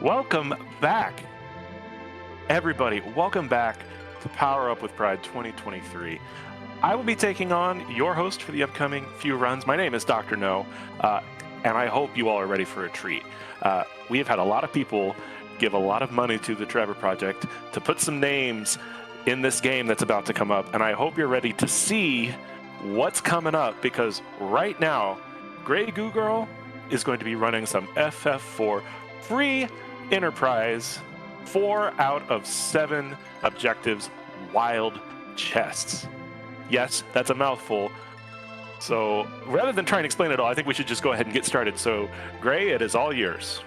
Welcome back, everybody. Welcome back to Power Up with Pride 2023. I will be taking on your host for the upcoming few runs. My name is Dr. No, and I hope you all are ready for a treat. We have had a lot of people give a lot of money to the Trevor Project to put some names in this game that's about to come up, and I hope you're ready to see what's coming up, because right now, GrayGooGirl is going to be running some FF4 free Enterprise 4 out of 7 objectives wild chests. Yes, that's a mouthful. So rather than try and explain it all, I think we should just go ahead and get started. So Gray, it is all yours.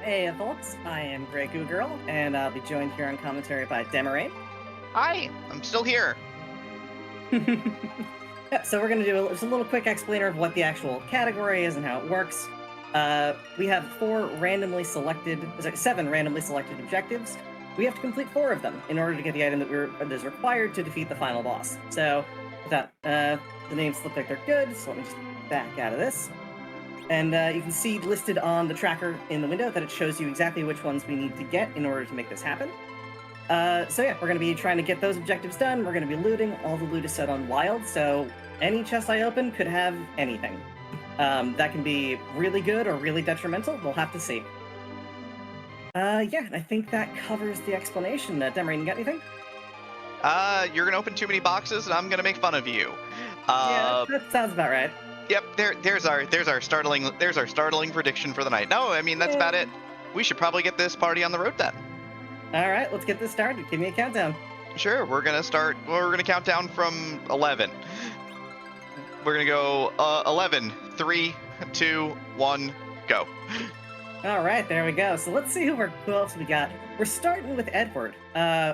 Hey folks, I am GrayGooGirl, and I'll be joined here on commentary by Demarate. Hi, I'm still here. Yeah, so we're going to do just a little quick explainer of what the actual category is and how it works. We have 7 randomly selected objectives. We have to complete 4 of them in order to get the item that is required to defeat the final boss. So, without, the names look like they're good, so let me just back out of this. And you can see listed on the tracker in the window that it shows you exactly which ones we need to get in order to make this happen. So yeah, we're going to be trying to get those objectives done. We're going to be looting. All the loot is set on wild, so any chest I open could have anything. That can be really good or really detrimental. We'll have to see. Yeah, I think that covers the explanation. Demarine, you got anything? You're gonna open too many boxes, and I'm gonna make fun of you. Yeah, that sounds about right. Yep. There's our startling prediction for the night. No, I mean that's about it. We should probably get this party on the road then. All right, let's get this started. Give me a countdown. Sure. We're gonna count down from 11. We're gonna go 11, 3, 2, 1, go. All right, there we go. So let's see who else we got. We're starting with Edward,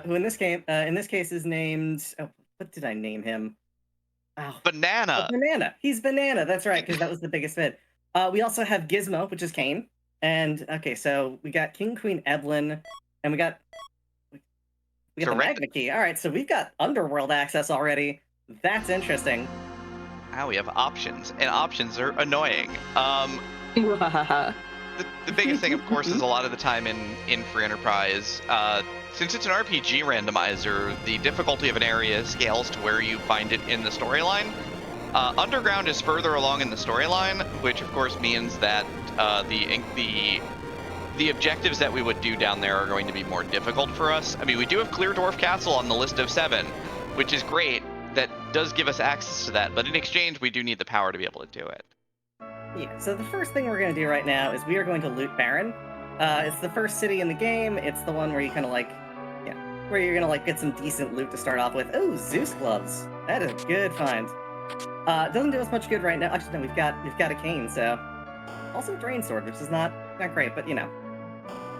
who in this case is named. Oh, what did I name him? Oh, Banana. Banana. He's Banana. That's right, because that was the biggest bit. We also have Gizmo, which is Kane. And okay, so we got King, Queen, Evelyn, and we got the Magna Key. All right, so we've got Underworld access already. That's interesting. Now we have options, and options are annoying. The biggest thing, of course, is a lot of the time in Free Enterprise. Since it's an RPG randomizer, the difficulty of an area scales to where you find it in the storyline. Underground is further along in the storyline, which of course means that the objectives that we would do down there are going to be more difficult for us. I mean, we do have Clear Dwarf Castle on the list of 7, which is great. That does give us access to that, but in exchange, we do need the power to be able to do it. Yeah, so the first thing we're going to do right now is we are going to loot Baron. It's the first city in the game. It's the one where you kind of where you're going to get some decent loot to start off with. Oh, Zeus gloves. That is a good find. It doesn't do us much good right now. Actually, no, we've got a cane, so. Also Drain Sword, which is not great, but you know.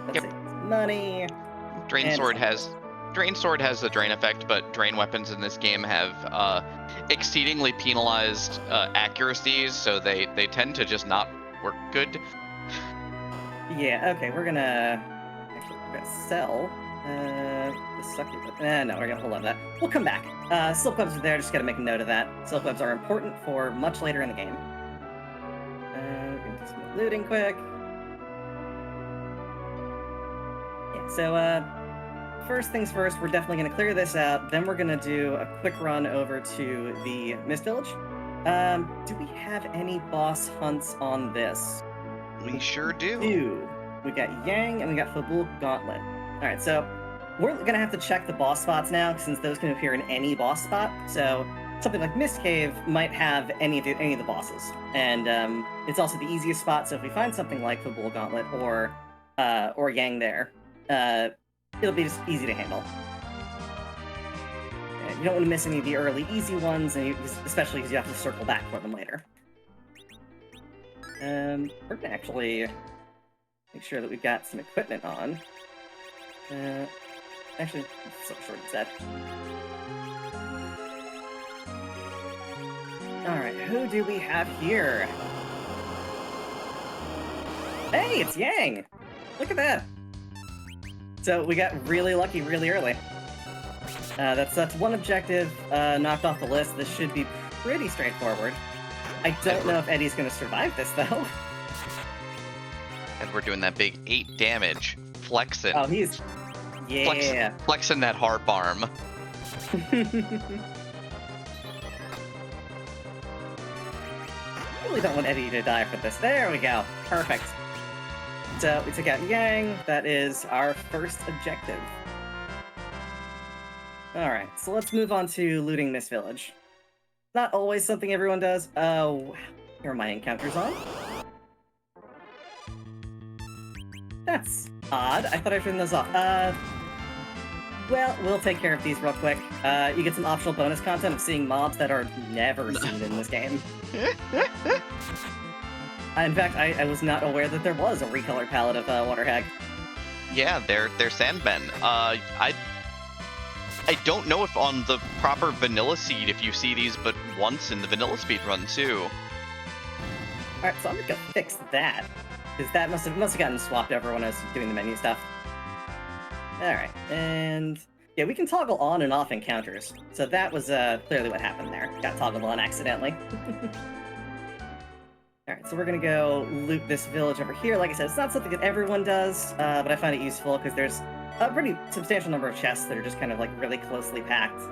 Let's see. Money. Drain Sword has the drain effect, but drain weapons in this game have exceedingly penalized accuracies, so they tend to just not work good. Yeah, okay, we're gonna sell the sucky. No, we're gonna hold on to that. We'll come back. Silk webs are there, just gotta make a note of that. Silk webs are important for much later in the game. We're gonna do some looting quick. Yeah, so first things first, we're definitely going to clear this out. Then we're going to do a quick run over to the Mist Village. Do we have any boss hunts on this? We sure do. We got Yang and we got Fabul Gauntlet. All right, so we're going to have to check the boss spots now, since those can appear in any boss spot. So something like Mist Cave might have any of the bosses, and it's also the easiest spot. So if we find something like Fabul Gauntlet or Yang there, it'll be just easy to handle. And you don't want to miss any of the early easy ones, and especially because you have to circle back for them later. We're gonna actually make sure that we've got some equipment on. Actually, so short instead. Alright, who do we have here? Hey, it's Yang! Look at that! So we got really lucky really early. That's one objective knocked off the list. This should be pretty straightforward. I don't know if Eddie's going to survive this, though. And we're doing that big 8 damage. Flexing. Oh, he's... Yeah. Flexing that harp arm. Really don't want Eddie to die for this. There we go. Perfect. So we took out Yang. That is our first objective. Alright, so let's move on to looting this village. Not always something everyone does. Oh, here are my encounters on. That's odd. I thought I turned those off. Well, we'll take care of these real quick. You get some optional bonus content of seeing mobs that are never seen in this game. In fact, I was not aware that there was a recolored palette of Water Hag. Yeah, they're sandmen. I don't know if on the proper vanilla seed if you see these but once in the vanilla speed run too. Alright, so I'm gonna go fix that. Because that must have gotten swapped over when I was doing the menu stuff. Alright, and yeah, we can toggle on and off encounters. So that was clearly what happened there. Got toggled on accidentally. Alright, so we're gonna go loot this village over here. Like I said, it's not something that everyone does, but I find it useful because there's a pretty substantial number of chests that are just kind of like really closely packed. So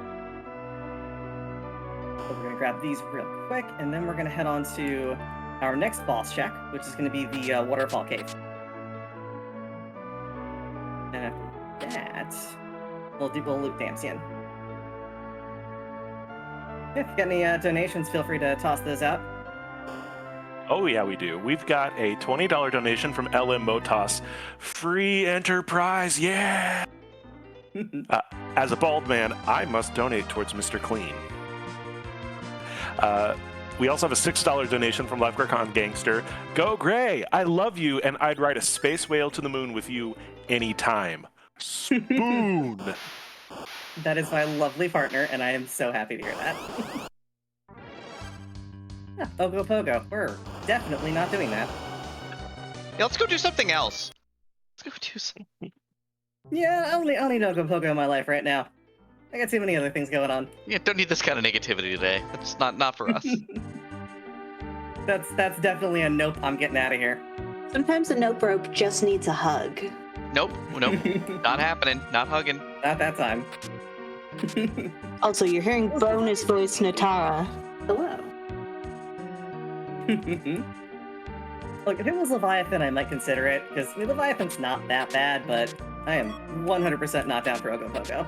we're gonna grab these real quick, and then we're gonna head on to our next boss check, which is gonna be the waterfall cave. And after that, we'll loot Damsian. If you got any donations, feel free to toss those out. Oh yeah, we do. We've got a $20 donation from LM Motos. Free enterprise, yeah! As a bald man, I must donate towards Mr. Clean. We also have a $6 donation from Leprechaun Gangster. Go Gray! I love you, and I'd ride a space whale to the moon with you anytime. Spoon! That is my lovely partner, and I am so happy to hear that. Yeah, Ogo Pogo. We're definitely not doing that. Yeah, let's go do something else. Let's go do something. Yeah, I don't need Ogo Pogo in my life right now. I got too many other things going on. Yeah, don't need this kind of negativity today. That's not for us. That's definitely a nope, I'm getting out of here. Sometimes a nope rope just needs a hug. Nope. Not happening. Not hugging. Not that time. Also, you're hearing bonus voice Natara. Hello. Look, if it was Leviathan, I might consider it, because Leviathan's not that bad, but I am 100% not down for Ogo Pogo.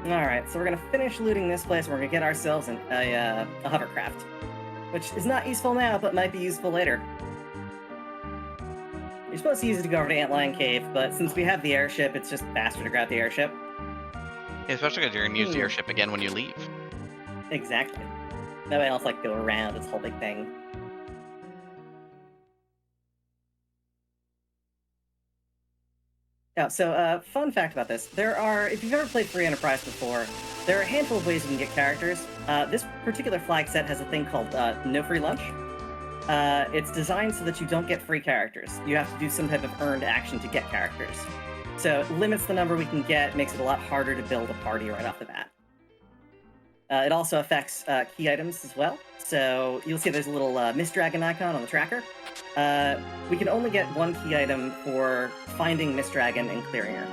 Alright, so we're gonna finish looting this place, and we're gonna get ourselves a hovercraft. Which is not useful now, but might be useful later. You're supposed to use it to go over to Antlion Cave, but since we have the airship, it's just faster to grab the airship. Yeah, especially because you're going to use the airship again when you leave. Exactly. That way I don't have to go around this whole big thing. Oh, so, fun fact about this. There are, if you've ever played Free Enterprise before, there are a handful of ways you can get characters. This particular flag set has a thing called No Free Lunch. It's designed so that you don't get free characters. You have to do some type of earned action to get characters. So it limits the number we can get, makes it a lot harder to build a party right off the bat. It also affects key items as well. So you'll see there's a little Mist Dragon icon on the tracker. We can only get one key item for finding Mist Dragon and clearing her.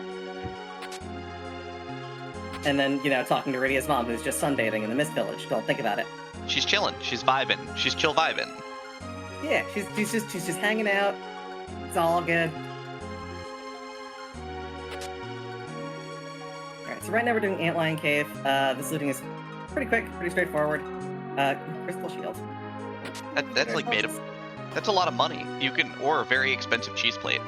And then, you know, talking to Rydia's mom, who's just sunbathing in the Mist Village. Don't think about it. She's chilling. She's vibing. She's chill vibing. Yeah, she's just hanging out. It's all good. Alright, so right now we're doing Antlion Cave. This looting is pretty quick, pretty straightforward. Crystal Shield. That's like made of... That's a lot of money. You can... Or a very expensive cheese plate.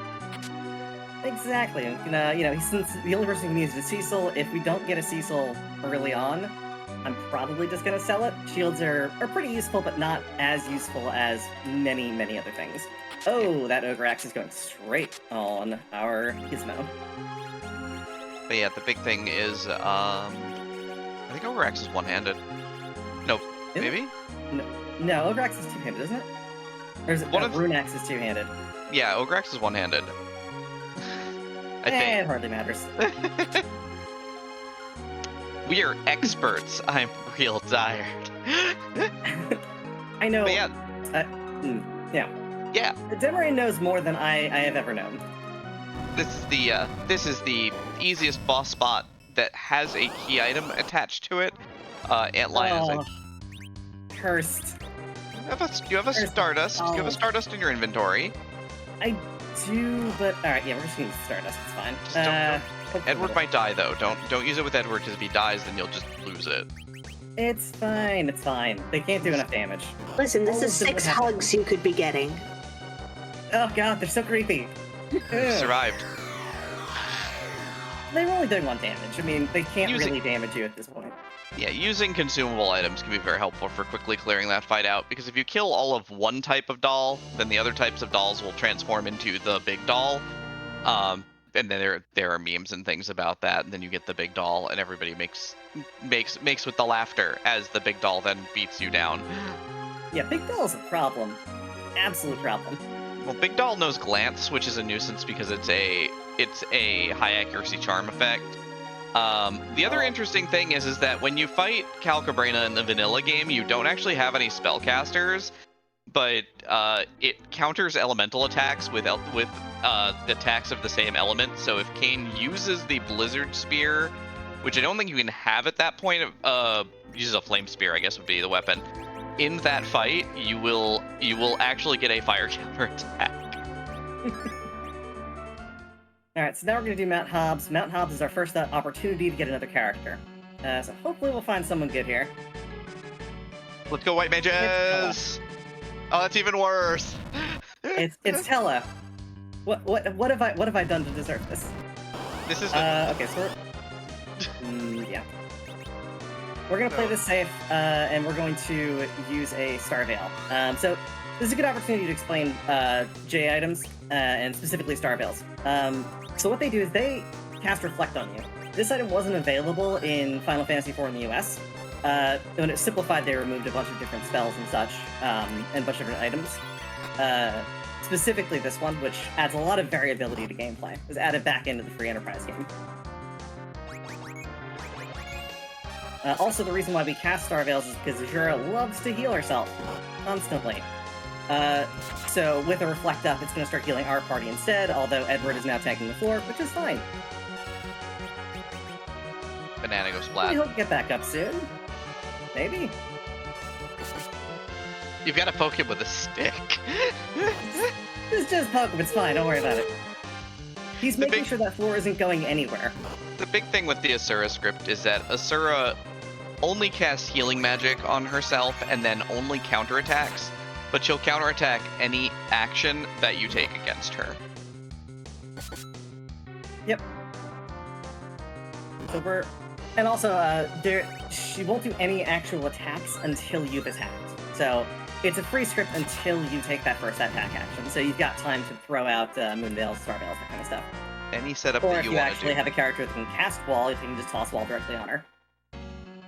Exactly. You know, since the only person who can use is Cecil, if we don't get a Cecil early on, I'm probably just gonna sell it. Shields are pretty useful, but not as useful as many, many other things. Oh, that Ogre Axe is going straight on our Gizmo. But yeah, the big thing is, I think Ogre Axe is one-handed. Nope. Maybe? No, Ogre Axe is two-handed, isn't it? Or is it Rune Axe is two-handed? Yeah, Ogre Axe is one-handed. I think. It hardly matters. We are experts. I'm real tired. I know. But yeah. Yeah. Yeah. Demarain knows more than I have ever known. This is the easiest boss spot that has a key item attached to it. Antlion is Cursed. You have a Stardust. You have a Stardust in your inventory. I do, but alright, yeah, we're just gonna use Stardust, it's fine. Just Edward might die though. Don't use it with Edward, because if he dies, then you'll just lose it. It's fine, it's fine. They can't do enough damage. Listen, this is 6 hugs you could be getting. Oh god, they're so creepy. You survived. They're only doing 1 damage. I mean, they can't really damage you at this point. Yeah, using consumable items can be very helpful for quickly clearing that fight out, because if you kill all of one type of doll, then the other types of dolls will transform into the big doll. And then there are memes and things about that, and then you get the big doll, and everybody makes with the laughter as the big doll then beats you down. Yeah, big doll is a problem. Absolute problem. Well, big doll knows glance, which is a nuisance because it's a high accuracy charm effect. The other interesting thing is that when you fight Calcabrina in the vanilla game, you don't actually have any spellcasters, but it counters elemental attacks with attacks of the same element. So if Kain uses the Blizzard Spear, which I don't think you can have at that point, uses a Flame Spear, I guess would be the weapon. In that fight, you will actually get a fire counter attack. Alright, so now we're going to do Mount Hobbs. Mount Hobbs is our first opportunity to get another character. So hopefully we'll find someone good here. Let's go, White Mages! Oh, that's even worse. It's Tella. What have I done to deserve this? This is okay, so yeah. We're gonna play this safe, and we're going to use a Star Veil. So this is a good opportunity to explain J items, and specifically Star Veils. So what they do is they cast Reflect on you. This item wasn't available in Final Fantasy IV in the US. When it simplified, they removed a bunch of different spells and such, and a bunch of different items. Specifically this one, which adds a lot of variability to gameplay, was added back into the free Enterprise game. Also, the reason why we cast Star Veils is because Azura loves to heal herself constantly. So with a Reflect up, it's going to start healing our party instead, although Edward is now tanking the floor, which is fine. Banana goes flat. He'll get back up soon. Maybe. You've got to poke him with a stick. Just poke him, it's fine, don't worry about it. He's making sure that floor isn't going anywhere. The big thing with the Asura script is that Asura only casts healing magic on herself and then only counterattacks, but she'll counterattack any action that you take against her. Yep. So and also, she won't do any actual attacks until you've attacked. So it's a free script until you take that first attack action. So you've got time to throw out Moonveils, Starveils, that kind of stuff. Any setup or that you if you want to actually do. have a character that can cast Wall, you can just toss Wall directly on her.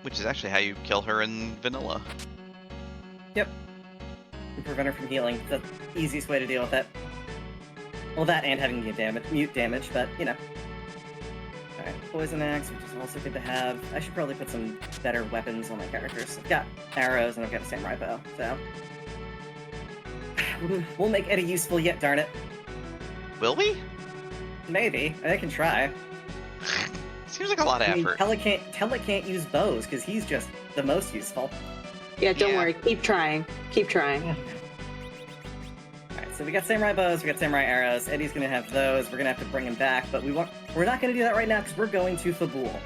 Which is actually how you kill her in vanilla. Yep. You prevent her from healing. It's the easiest way to deal with it. Well, that and having mute damage, but, you know. Alright, Poison Axe, which is also good to have. I should probably put some better weapons on my characters. I've got arrows and I've got a samurai bow, so... We'll make Eddie useful yet, darn it. Will we? Maybe. I can try. Seems like a lot of effort. Tella can't use bows, because he's just the most useful. Yeah, don't worry. Keep trying. Keep trying. Alright, so we got samurai bows, we got samurai arrows. Eddie's gonna have those. We're gonna have to bring him back, but we're not gonna do that right now, because we're going to Fabul.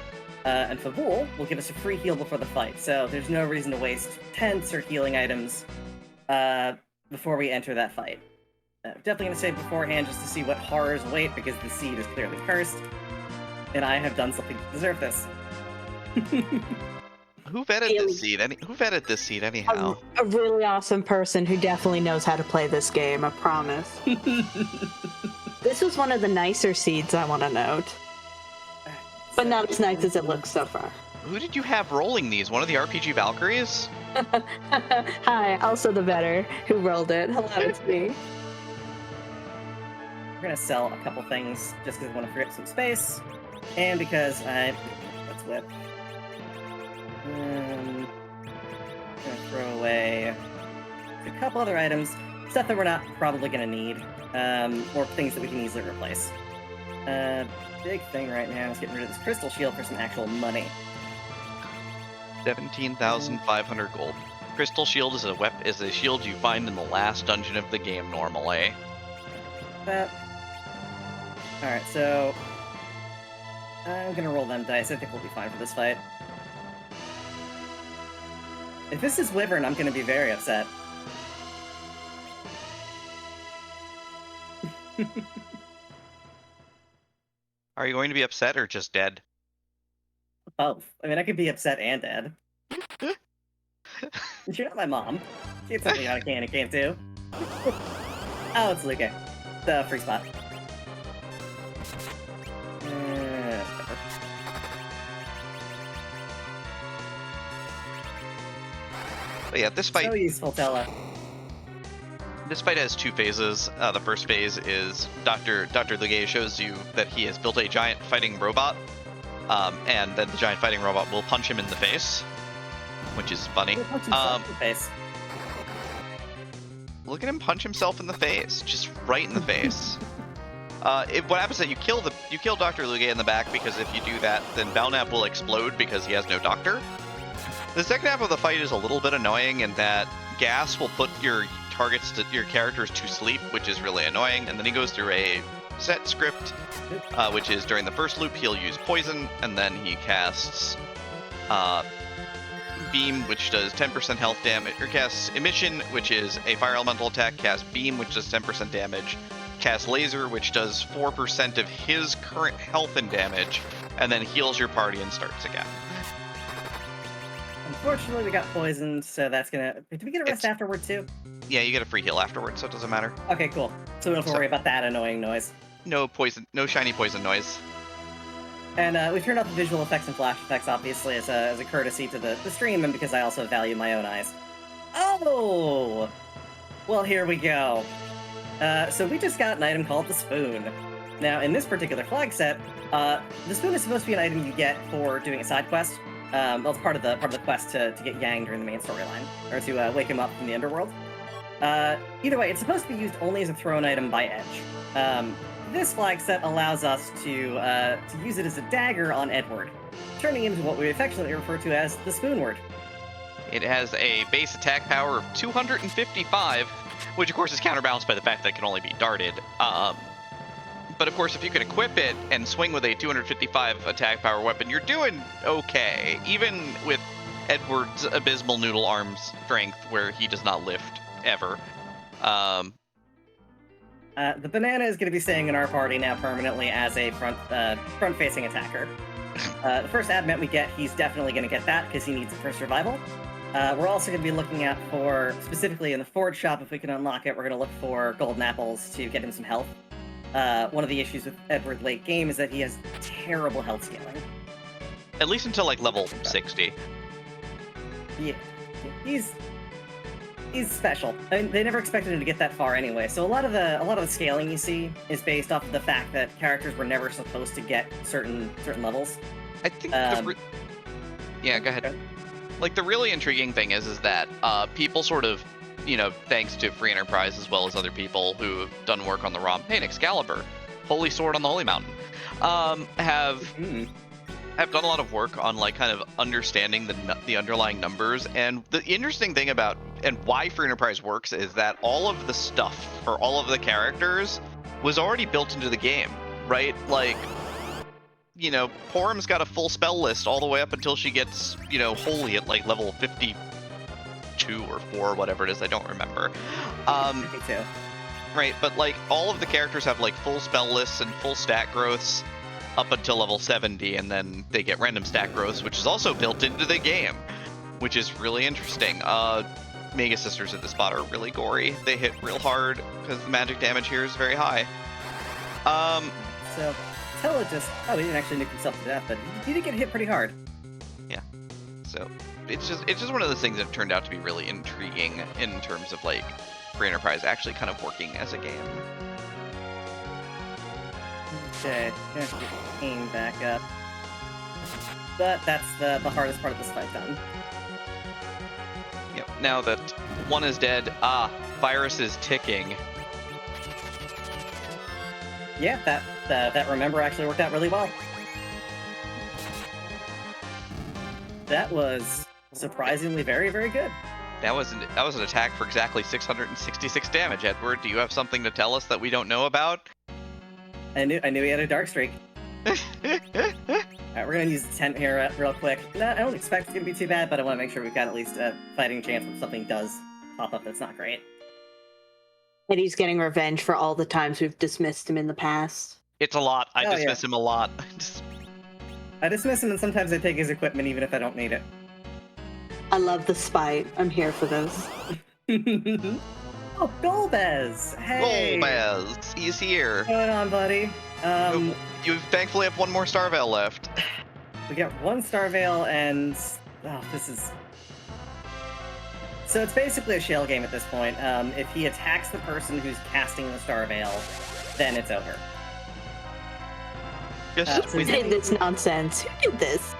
And Fabul will give us a free heal before the fight, so there's no reason to waste tents or healing items before we enter that fight. Definitely gonna save beforehand just to see what horrors await, because the seed is clearly cursed. And I have done something to deserve this. Who vetted this seed? Who vetted this seed anyhow? A really awesome person who definitely knows how to play this game, I promise. This was one of the nicer seeds, I want to note. But not as nice as it looks so far. Who did you have rolling these? One of the RPG Valkyries? Hi, also the vetter who rolled it. Hello, it's me. We're gonna sell a couple things just because I want to free up some space, and because let's whip. I'm gonna throw away a couple other items. stuff that we're not probably going to need, or things that we can easily replace. Big thing right now is getting rid of this crystal shield for some actual money. 17,500 gold. Crystal shield is a shield you find in the last dungeon of the game normally. Alright, so I'm gonna roll them dice. I think we'll be fine for this fight. If this is Wyvern, I'm gonna be very upset. Are you going to be upset or just dead? Both. I mean, I could be upset and dead. You're not my mom. She told me I can't do. Oh, it's Luke. The free spot. But yeah, this fight. So useful, Tella. This fight has two phases. The first phase is Dr. Legay shows you that he has built a giant fighting robot, and then the giant fighting robot will punch him in the face, which is funny. He'll punch himself in the face. Look at him punch himself in the face, just right in the face. What happens is that you kill Dr. Legay in the back, because if you do that, then Belknap will explode because he has no doctor. The second half of the fight is a little bit annoying in that gas will put your characters to sleep, which is really annoying, and then he goes through a set script, which is during the first loop he'll use poison, and then he casts beam, which does 10% health damage, or casts emission, which is a fire elemental attack, casts beam, which does 10% damage, casts laser, which does 4% of his current health and damage, and then heals your party and starts again. Unfortunately, we got poisoned, so that's gonna... Did we get a rest afterward, too? Yeah, you get a free heal afterwards, so it doesn't matter. Okay, cool. So we don't have to worry about that annoying noise. No shiny poison noise. And we turned off the visual effects and flash effects, obviously, as a courtesy to the stream, and because I also value my own eyes. Oh! Well, here we go. So we just got an item called the Spoon. Now, in this particular flag set, the Spoon is supposed to be an item you get for doing a side quest. Well, it's part of the quest to get Yang during the main storyline, or to wake him up from the underworld. Either way, it's supposed to be used only as a thrown item by Edge. This flag set allows us to use it as a dagger on Edward, turning into what we affectionately refer to as the Spoonward. It has a base attack power of 255, which of course is counterbalanced by the fact that it can only be darted. But of course, if you can equip it and swing with a 255 attack power weapon, you're doing okay. Even with Edward's abysmal noodle arm strength, where he does not lift ever. The banana is going to be staying in our party now permanently as a front-facing attacker. The first admit we get, he's definitely going to get that because he needs it for survival. We're also going to be looking out for, specifically in the Forge shop, if we can unlock it, we're going to look for golden apples to get him some health. One of the issues with Edward late game is that he has terrible health scaling. At least until like level 60. Yeah, he's special. I mean, they never expected him to get that far anyway. So a lot of the scaling you see is based off of the fact that characters were never supposed to get certain levels. I think. Yeah, go ahead. Like the really intriguing thing is that people sort of, thanks to Free Enterprise as well as other people who have done work on the ROM, hey, Excalibur, Holy Sword on the Holy Mountain, have done a lot of work on like kind of understanding the underlying numbers. And the interesting thing about and why Free Enterprise works is that all of the stuff for all of the characters was already built into the game, right? Like, Porum's got a full spell list all the way up until she gets, Holy at like level 52 or 4, whatever it is, I don't remember. 52. Right, but like all of the characters have like full spell lists and full stat growths up until level 70, and then they get random stat growths, which is also built into the game, which is really interesting. Mega Sisters at this spot are really gory. They hit real hard because the magic damage here is very high. So Tella he didn't actually nuke himself to death, but he did get hit pretty hard. Yeah. So it's just one of those things that turned out to be really intriguing in terms of like Free Enterprise actually kind of working as a game. Okay, gonna have to get the aim back up. But that's the hardest part of this fight done. Yep. Now that One is dead. Ah, virus is ticking. Yeah, that remember actually worked out really well. That was surprisingly very, very good. That was an attack for exactly 666 damage. Edward, do you have something to tell us that we don't know about? I knew he had a dark streak. Alright, we're gonna use the tent here real quick. I don't expect it's gonna be too bad, but I want to make sure we've got at least a fighting chance when something does pop up that's not great. Eddie's getting revenge for all the times we've dismissed him in the past. It's a lot. I Oh, dismiss him a lot. I dismiss him, and sometimes I take his equipment even if I don't need it. I love the spite. I'm here for this. Oh, Golbez! Hey! Golbez, he's here. What's going on, buddy? You thankfully have one more Star Veil left. We got one Star Veil, and this is. So it's basically a shell game at this point. If he attacks the person who's casting the Star Veil, then it's over. Who did this nonsense? Who did this?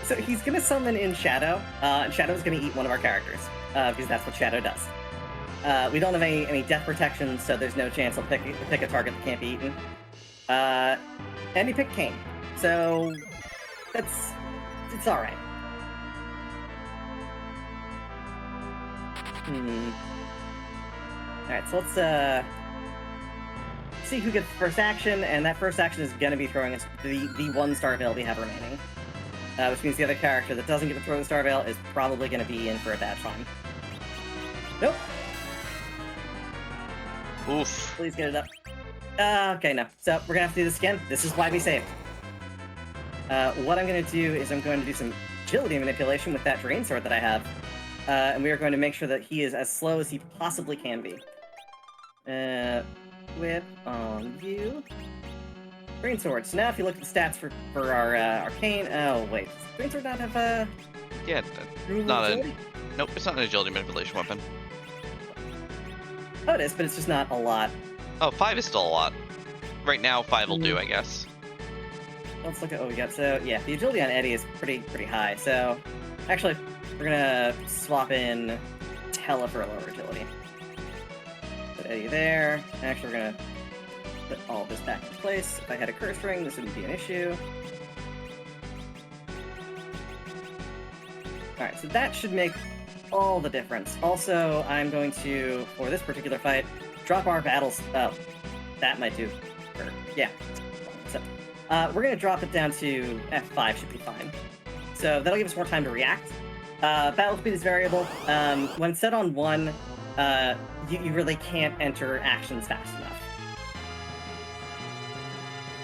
So he's gonna summon in Shadow, and Shadow's gonna eat one of our characters, because that's what Shadow does. We don't have any death protection, so there's no chance he'll pick a target that can't be eaten. And he picked Kane, so it's all right. All right, so let's see who gets the first action, and that first action is gonna be throwing us the one Star Veil we have remaining. Which means the other character that doesn't get to throw the Star Veil is probably going to be in for a bad time. Nope. Oof. Please get it up. Okay, no. So we're going to have to do this again. This is why we saved. What I'm going to do is I'm going to do some agility manipulation with that Drain Sword that I have. And we are going to make sure that he is as slow as he possibly can be. Whip on you. Drain Sword. So now if you look at the stats for our Arcane... Oh, wait. Does Drain Sword not have Yeah, not a... Nope, it's not an agility manipulation weapon. Oh, it is, but it's just not a lot. Oh, 5 is still a lot. Right now, 5 will do, I guess. Let's look at what we got. So, yeah, the agility on Eddie is pretty high. So, actually, we're gonna swap in Tella for a lower agility. Put Eddie there. Actually, we're gonna put all this back in place. If I had a curse ring, this wouldn't be an issue. Alright, so that should make all the difference. Also, I'm going to, for this particular fight, drop our battles... Oh, that might do. Yeah. So, we're going to drop it down to F5, should be fine. So that'll give us more time to react. Battle speed is variable. When set on 1, you really can't enter actions fast enough.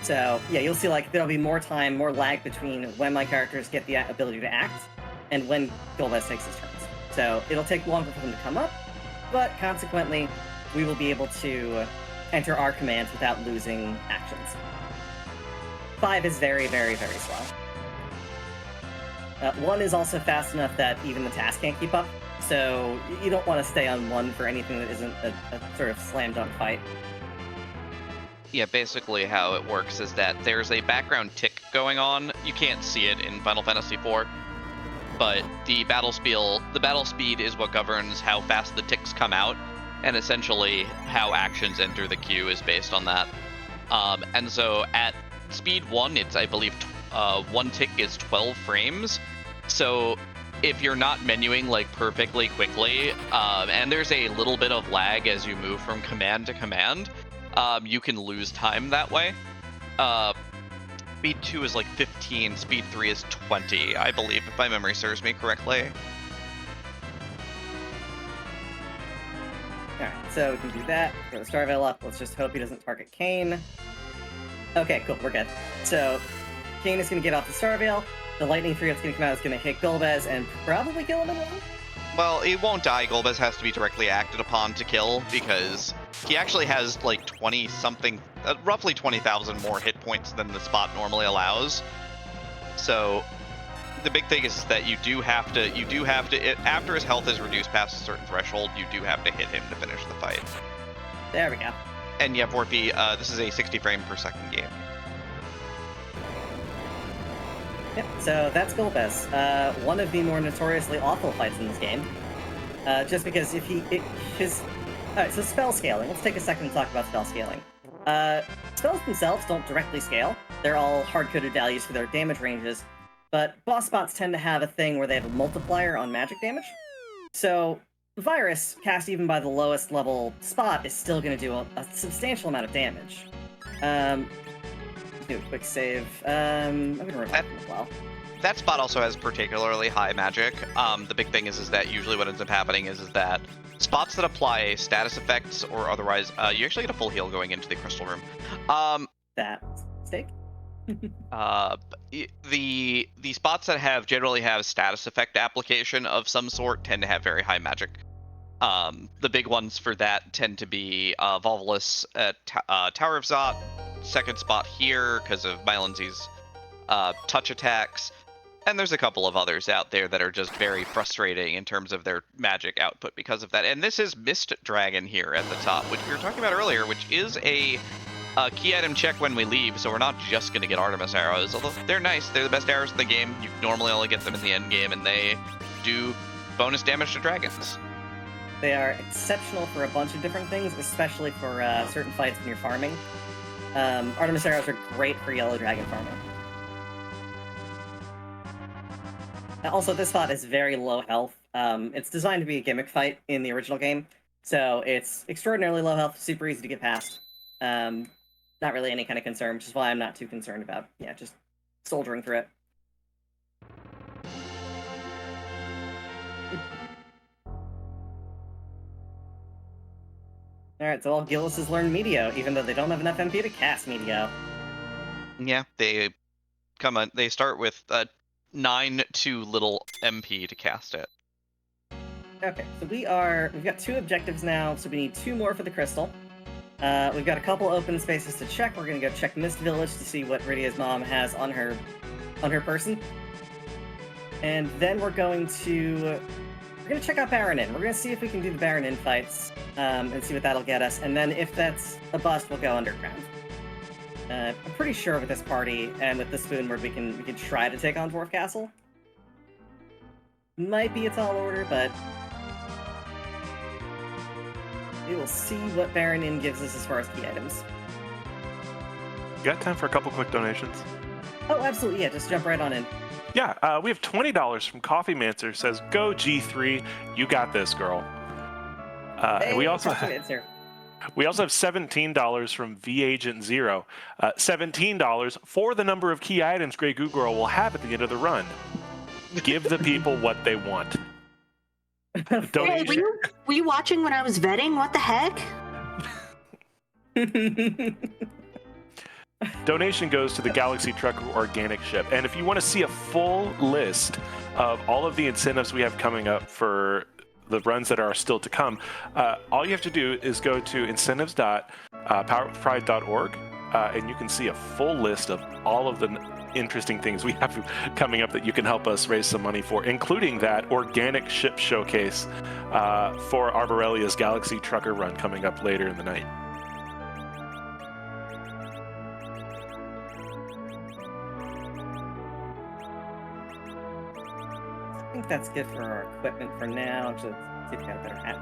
So, yeah, you'll see, like, there'll be more time, more lag between when my characters get the ability to act and when Golbez takes his turns. So, it'll take longer for them to come up, but consequently, we will be able to enter our commands without losing actions. 5 is very, very, very slow. 1 is also fast enough that even the task can't keep up, so you don't want to stay on 1 for anything that isn't a sort of slam-dunk fight. Yeah, basically how it works is that there's a background tick going on. You can't see it in Final Fantasy IV, but the battle speed is what governs how fast the ticks come out, and essentially how actions enter the queue is based on that. And so at speed 1, it's, I believe, 1 tick is 12 frames. So if you're not menuing like perfectly quickly, and there's a little bit of lag as you move from command to command, you can lose time that way. Speed 2 is like 15, speed 3 is 20, I believe, if my memory serves me correctly. Alright, so we can do that. Throw the Star Veil up. Let's just hope he doesn't target Kane. Okay, cool, we're good. So, Kane is going to get off the Star Veil. The Lightning Fury that's going to come out is going to hit Golbez and probably kill him in one. Well, it won't die. Golbez has to be directly acted upon to kill, because he actually has like 20-something, roughly 20,000 more hit points than the spot normally allows. So the big thing is that you do have to, after his health is reduced past a certain threshold, you do have to hit him to finish the fight. There we go. And yeah, Vorpy, this is a 60 frame per second game. Yep, so that's Golbez. One of the more notoriously awful fights in this game. just because if Alright, so spell scaling. Let's take a second to talk about spell scaling. Spells themselves don't directly scale. They're all hard-coded values for their damage ranges, but boss spots tend to have a thing where they have a multiplier on magic damage. So, Virus, cast even by the lowest level spot, is still going to do a substantial amount of damage. Do a quick save. I'm going to revive him as well. That spot also has particularly high magic. The big thing is that usually what ends up happening is that spots that apply status effects or otherwise, you actually get a full heal going into the crystal room. That mistake. The spots that generally have status effect application of some sort tend to have very high magic. The big ones for that tend to be Volvolus at Tower of Zot, second spot here because of Mylenzi's touch attacks, and there's a couple of others out there that are just very frustrating in terms of their magic output because of that. And this is Mist Dragon here at the top, which we were talking about earlier, which is a key item check when we leave, so we're not just going to get Artemis arrows, although they're nice. They're the best arrows in the game. You normally only get them in the end game, and they do bonus damage to dragons. They are exceptional for a bunch of different things, especially for certain fights when you're farming. Artemis arrows are great for yellow dragon farming. Also, this spot is very low health. It's designed to be a gimmick fight in the original game, so it's extraordinarily low health, super easy to get past. Not really any kind of concern, which is why I'm not too concerned about, just soldiering through it. Alright, so all Gillis has learned Meteo, even though they don't have enough MP to cast Meteo. Yeah, they start with 9 too little MP to cast it. Okay, so we've got 2 objectives now, so we need 2 more for the crystal. We've got a couple open spaces to check. We're gonna go check Mist Village to see what Rydia's mom has on her person. And then we're gonna check out Baron Inn. We're gonna see if we can do the Baron Inn fights, and see what that'll get us. And then if that's a bust, we'll go underground. I'm pretty sure with this party and with the Spoonward we can try to take on Dwarf Castle. Might be a tall order, but we will see what Baron Inn gives us as far as key items. You got time for a couple quick donations? Oh, absolutely, yeah, just jump right on in. Yeah, we have $20 from Coffee Mancer. Says, "Go G3, you got this, girl." Hey, we also have $17 from V Agent Zero. $17 for the number of key items GrayGooGirl will have at the end of the run. Give the people what they want. Hey, were you watching when I was vetting? What the heck? Donation goes to the Galaxy Trucker Organic Ship. And if you want to see a full list of all of the incentives we have coming up for the runs that are still to come, all you have to do is go to incentives.powerpride.org, and you can see a full list of all of the interesting things we have coming up that you can help us raise some money for, including that organic ship showcase for Arborelia's Galaxy Trucker run coming up later in the night. I think that's good for our equipment for now. Actually, let's see if we got a better hat.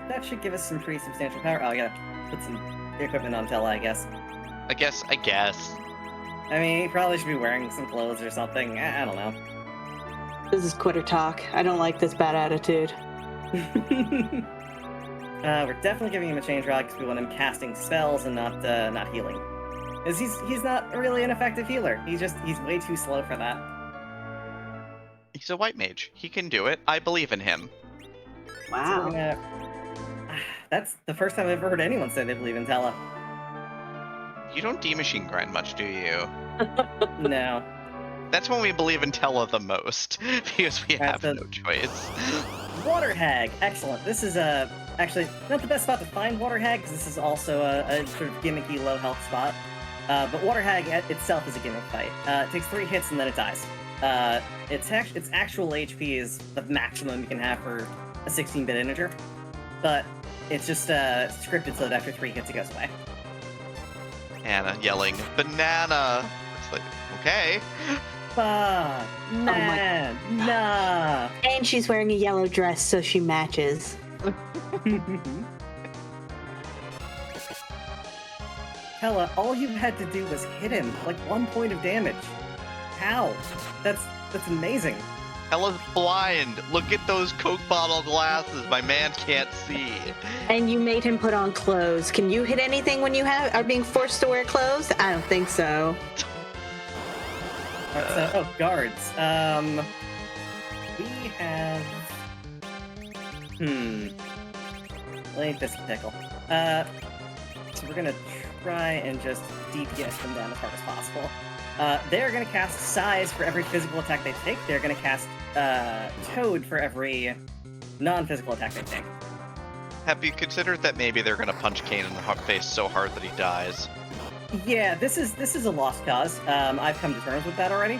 That should give us some pretty substantial power. Oh, I gotta put some equipment on Tella, I guess. I guess. I mean, he probably should be wearing some clothes or something. I don't know. This is quitter talk. I don't like this bad attitude. We're definitely giving him a change rod because we want him casting spells and not healing. Because he's not really an effective healer. He's way too slow for that. He's a white mage. He can do it. I believe in him. Wow. So that's the first time I've ever heard anyone say they believe in Tella. You don't D-machine grind much, do you? No. That's when we believe in Tella the most, because we have no choice. Water Hag, excellent. This is actually not the best spot to find Water Hag, because this is also a sort of gimmicky low health spot. But Water Hag itself is a gimmick fight. It takes 3 hits and then it dies. Its actual HP is the maximum you can have for a 16-bit integer, but it's just scripted so that after 3 hits it goes away. Anna yelling, "Banana!" It's like, okay. Fuck, man, nah. And she's wearing a yellow dress, so she matches. Hella, all you had to do was hit him, like 1 point of damage. How? That's amazing. Hella's blind. Look at those Coke bottle glasses. My man can't see. And you made him put on clothes. Can you hit anything when you are being forced to wear clothes? I don't think so. So, guards. We have... Ain't this a pickle. So we're gonna try and just DPS them down as hard as possible. They're gonna cast Size for every physical attack they take. They're gonna cast Toad for every non-physical attack they take. Have you considered that maybe they're gonna punch Kane in the face so hard that he dies? Yeah, this is a lost cause. I've come to terms with that already.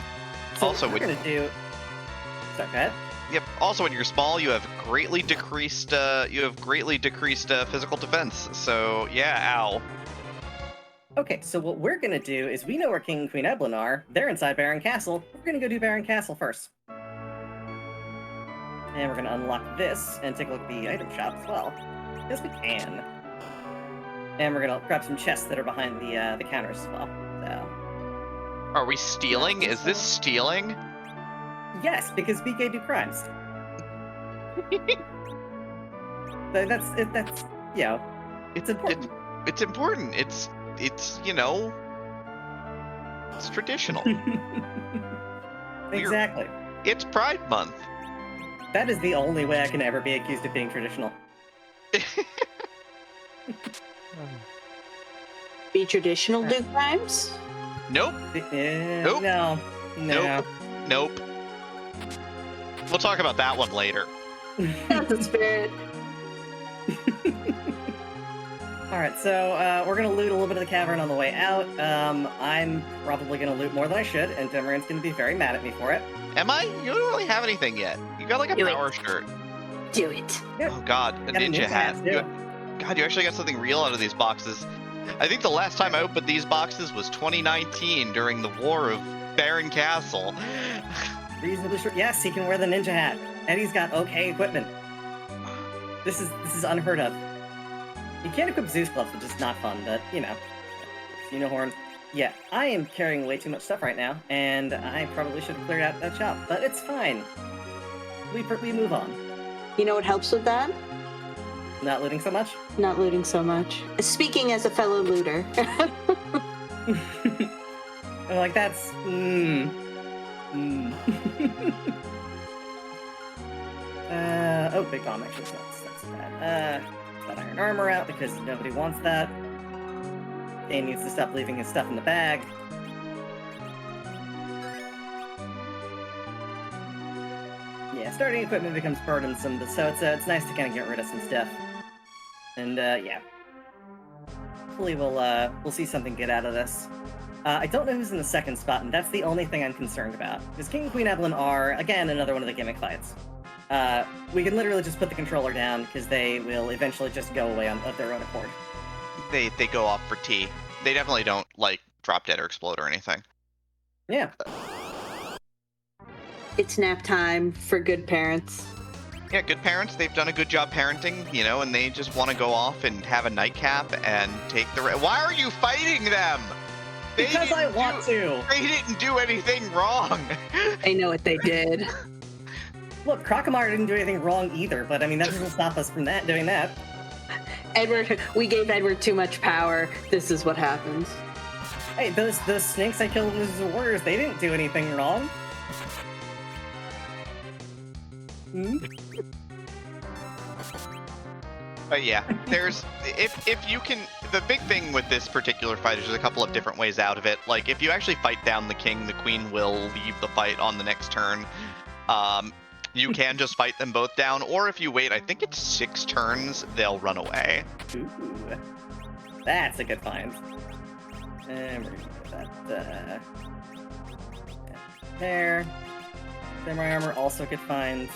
So Also, what we're gonna do. Sorry, go ahead. Yep. Also, when you're small, you have greatly decreased physical defense. So yeah, ow. Okay, so what we're gonna do is we know where King and Queen Eblin are. They're inside Baron Castle. We're gonna go do Baron Castle first. And we're gonna unlock this and take a look at the item shop as well. Yes, we can. And we're gonna grab some chests that are behind the counters as well. So. Are we stealing? Is this stealing? Yes, because BK do crimes. That's you know, it's important. It's important. It's you know, it's traditional. Exactly. It's Pride Month. That is the only way I can ever be accused of being traditional. Be traditional, do crimes? Nope. Nope. No. Nope. We'll talk about that one later. That's the spirit. Alright, so we're gonna loot a little bit of the cavern on the way out. I'm probably gonna loot more than I should, and Demoran's gonna be very mad at me for it. Am I? You don't really have anything yet. You got like a power shirt. Do it. Yep. Oh god, a Got a ninja hat. too. God, you actually got something real out of these boxes. I think the last time I opened these boxes was 2019 during the War of Baron Castle. Reasonably sure. Yes, he can wear the ninja hat, and he's got okay equipment. This is unheard of. You can't equip Zeus gloves, which is not fun, but you know, unicorn. Yeah, I am carrying way too much stuff right now, and I probably should have cleared out that shop, but it's fine. We move on. You know what helps with that? Not looting so much. Not looting so much. Speaking as a fellow looter. I'm like, that's... oh, big bomb, actually, so that's bad. Got iron armor out because nobody wants that. Dane needs to stop leaving his stuff in the bag. Yeah, starting equipment becomes burdensome, so it's nice to kind of get rid of some stuff. And, yeah. Hopefully we'll see something good out of this. I don't know who's in the second spot, and that's the only thing I'm concerned about. Because King and Queen Evelyn are, again, another one of the gimmick fights. We can literally just put the controller down, because they will eventually just go away of their own accord. They go off for tea. They definitely don't, like, drop dead or explode or anything. Yeah. It's nap time for good parents. Yeah, good parents, they've done a good job parenting, you know, and they just want to go off and have a nightcap and take the... Why are you fighting them? Because I want to! They didn't do anything wrong! I know what they did. Look, Crocomire didn't do anything wrong either, but I mean, that doesn't stop us from doing that. Edward, we gave Edward too much power. This is what happens. Hey, those snakes I killed as warriors, they didn't do anything wrong. But yeah, there's if you can, the big thing with this particular fight is there's a couple of different ways out of it. Like if you actually fight down the king, the queen will leave the fight on the next turn. You can just fight them both down, or if you wait, I think it's 6 turns, they'll run away. Ooh, that's a good find. And we're gonna put that there. Samurai armor also good find.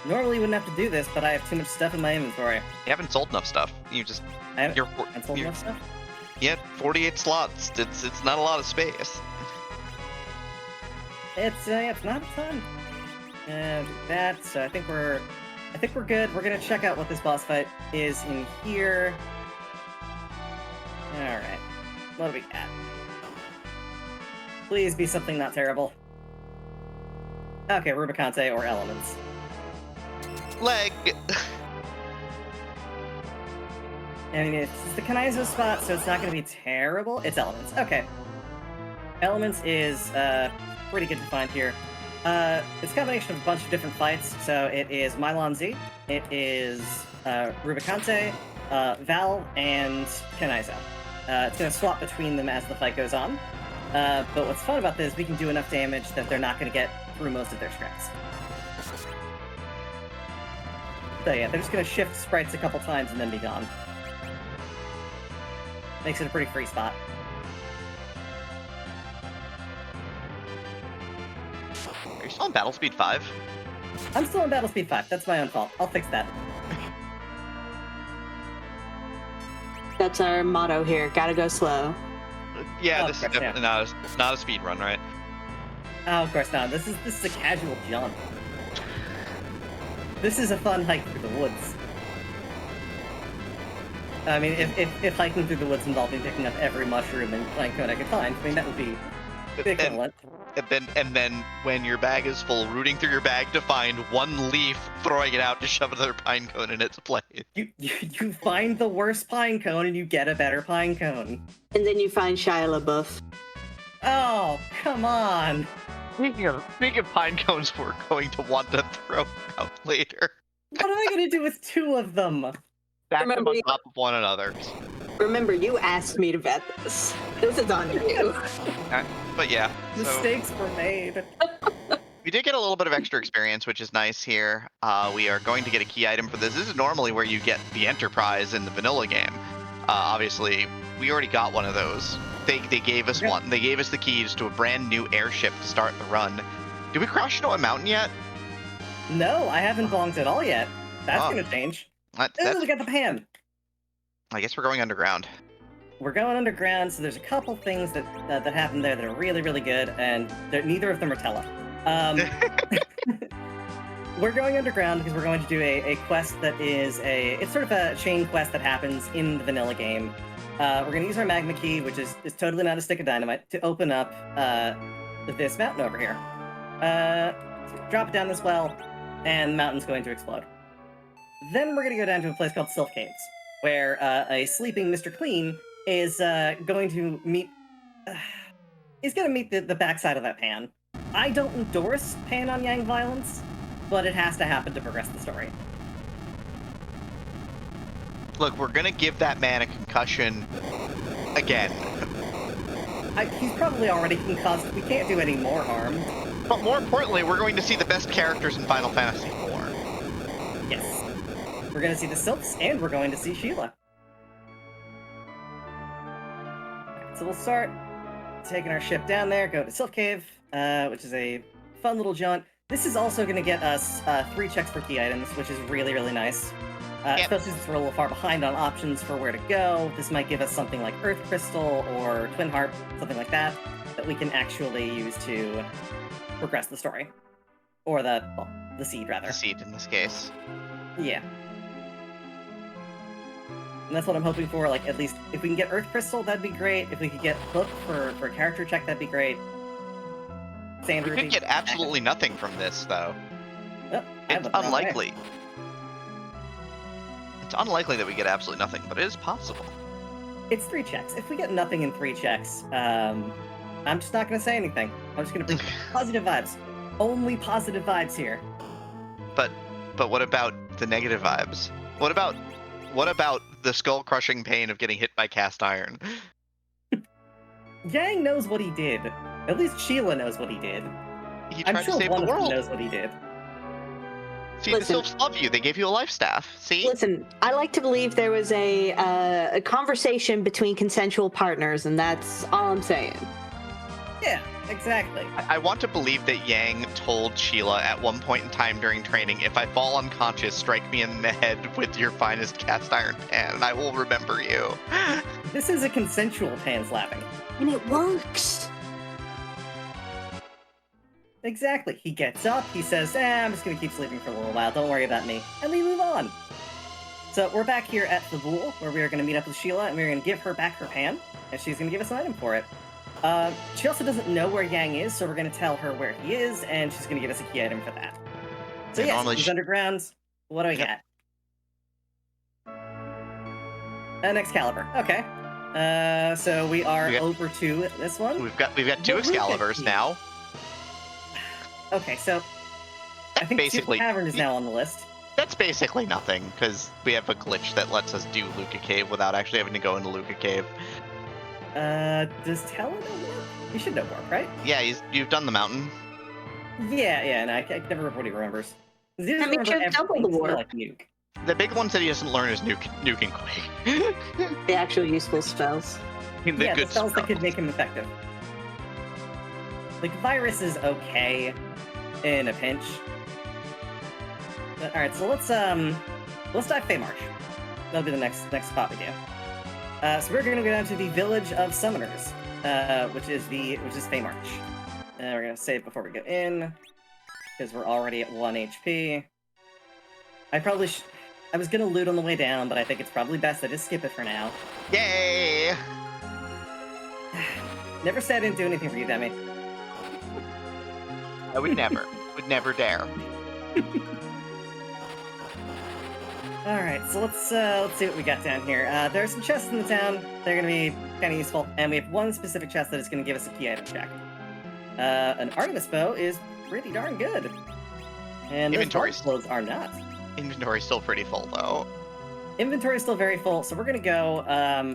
Normally wouldn't have to do this, but I have too much stuff in my inventory. You haven't sold enough stuff. You just I haven't you're sold enough stuff? Yeah, 48 slots. It's not a lot of space. It's not a ton. That, so I think we're good. We're gonna check out what this boss fight is in here. All right, what do we got? Please be something not terrible. Okay, Rubicante or Elements. Leg. I mean, it's the Kanaizo spot, so it's not going to be terrible. It's Elements. Okay. Elements is pretty good to find here. It's a combination of a bunch of different fights. So it is Mylon Z, it is Rubicante, Val, and Kanaizo. It's going to swap between them as the fight goes on. But what's fun about this, we can do enough damage that they're not going to get through most of their strats. So yeah, they're just going to shift sprites a couple times and then be gone. Makes it a pretty free spot. Are you still on Battle Speed 5? I'm still on Battle Speed 5. That's my own fault. I'll fix that. That's our motto here. Gotta go slow. Yeah, Oh, this is of course, definitely not a speed run, right? Oh, of course not. This is a casual jaunt. This is a fun hike through the woods. I mean, if hiking through the woods involved me picking up every mushroom and pine cone I could find, I mean, that would be equivalent. And then when your bag is full, rooting through your bag to find one leaf, throwing it out to shove another pine cone in its place. You find the worst pine cone and you get a better pine cone. And then you find Shia LaBeouf. Oh, come on. Speaking of pine cones, we're going to want to throw out later. What am I going to do with two of them? Stack them on top of one another. Remember, you asked me to vet this. This is on you. But yeah, Mistakes were made. we did get a little bit of extra experience, which is nice here. We are going to get a key item for this. This is normally where you get the Enterprise in the vanilla game. Obviously, we already got one of those. They gave us one. They gave us the keys to a brand new airship to start the run. Did we crash into a mountain yet? No, I haven't bonked at all yet. That's going to change. That's, We got the pan. I guess we're going underground. We're going underground, so there's a couple things that happen there that are really, really good, and neither of them are Tella. We're going underground because we're going to do a quest that is it's sort of a chain quest that happens in the vanilla game. We're going to use our magma key, which is totally not a stick of dynamite, to open up this mountain over here. Drop it down this well, and the mountain's going to explode. Then we're going to go down to a place called Sylph Caves, where a sleeping Mr. Clean is going to meet... he's going to meet the backside of that pan. I don't endorse pan on yang violence, but it has to happen to progress the story. Look, we're going to give that man a concussion again. He's probably already concussed. We can't do any more harm. But more importantly, we're going to see the best characters in Final Fantasy IV. Yes. We're going to see the Sylphs, and we're going to see Sheila. So we'll start taking our ship down there, go to Sylph Cave, which is a fun little jaunt. This is also going to get us 3 checks for key items, which is really, really nice. Especially since we're a little far behind on options for where to go. This might give us something like Earth Crystal or Twin Harp, something like that we can actually use to progress the story. Or the seed, rather. The seed, in this case. Yeah. And that's what I'm hoping for, like, at least, if we can get Earth Crystal, that'd be great. If we could get Hook for a character check, that'd be great. Sand we could get absolutely nothing from this, though. Oh, it's unlikely. It's unlikely that we get absolutely nothing, but it is possible. It's 3 checks. If we get nothing in 3 checks, I'm just not going to say anything. I'm just going to bring positive vibes. Only positive vibes here. But what about the negative vibes? What about the skull-crushing pain of getting hit by cast iron? Yang knows what he did. At least Sheila knows what he did. He tried to save the world. I'm sure one of them knows what he did. See, the Sylphs love you. They gave you a life staff. See? Listen, I like to believe there was a conversation between consensual partners, and that's all I'm saying. Yeah, exactly. I want to believe that Yang told Sheila at one point in time during training, if I fall unconscious, strike me in the head with your finest cast iron pan, and I will remember you. This is a consensual pan slapping. And it works. Exactly. He gets up, he says, I'm just gonna keep sleeping for a little while, don't worry about me. And we move on. So we're back here at the Bool, where we are gonna meet up with Sheila, and we're gonna give her back her pan, and she's gonna give us an item for it. She also doesn't know where Yang is, so we're gonna tell her where he is, and she's gonna give us a key item for that. So Yeah, yes, normally he's she- underground. What do I Yep. get? An Excalibur. Okay. So we are We got- over to this one. We've got 2 The Rupert Excaliburs key. now. Okay, so I think Basically- Super Tavern is now on the list. That's basically nothing, because we have a glitch that lets us do Luca Cave without actually having to go into Luca Cave. Does Tello know Warp? You should know Warp, right? Yeah, you've done the mountain. Yeah, no, I can never remember what he remembers. He doesn't That means remember you have double everything the except, Warp. like Nuke. The big ones that he doesn't learn is Nuke and Quake. The actual useful spells. The Yeah, the good spells that could spells. make him effective. Like, Virus is okay in a pinch. Alright, so let's dive Fey March. That'll be the next spot we do. So we're gonna go down to the Village of Summoners, which is Fey March. We're gonna save before we go in, because we're already at 1 HP. I was gonna loot on the way down, but I think it's probably best I just skip it for now. Yay! Never said I didn't do anything for you, Demi. I would never. Would never dare. Alright, so let's see what we got down here. There are some chests in the town. They're gonna be kind of useful, and we have one specific chest that is gonna give us a key item check. An Artemis bow is pretty darn good. And those Inventory's- clothes are not. Inventory's still pretty full, though. Inventory is still very full, so we're gonna go,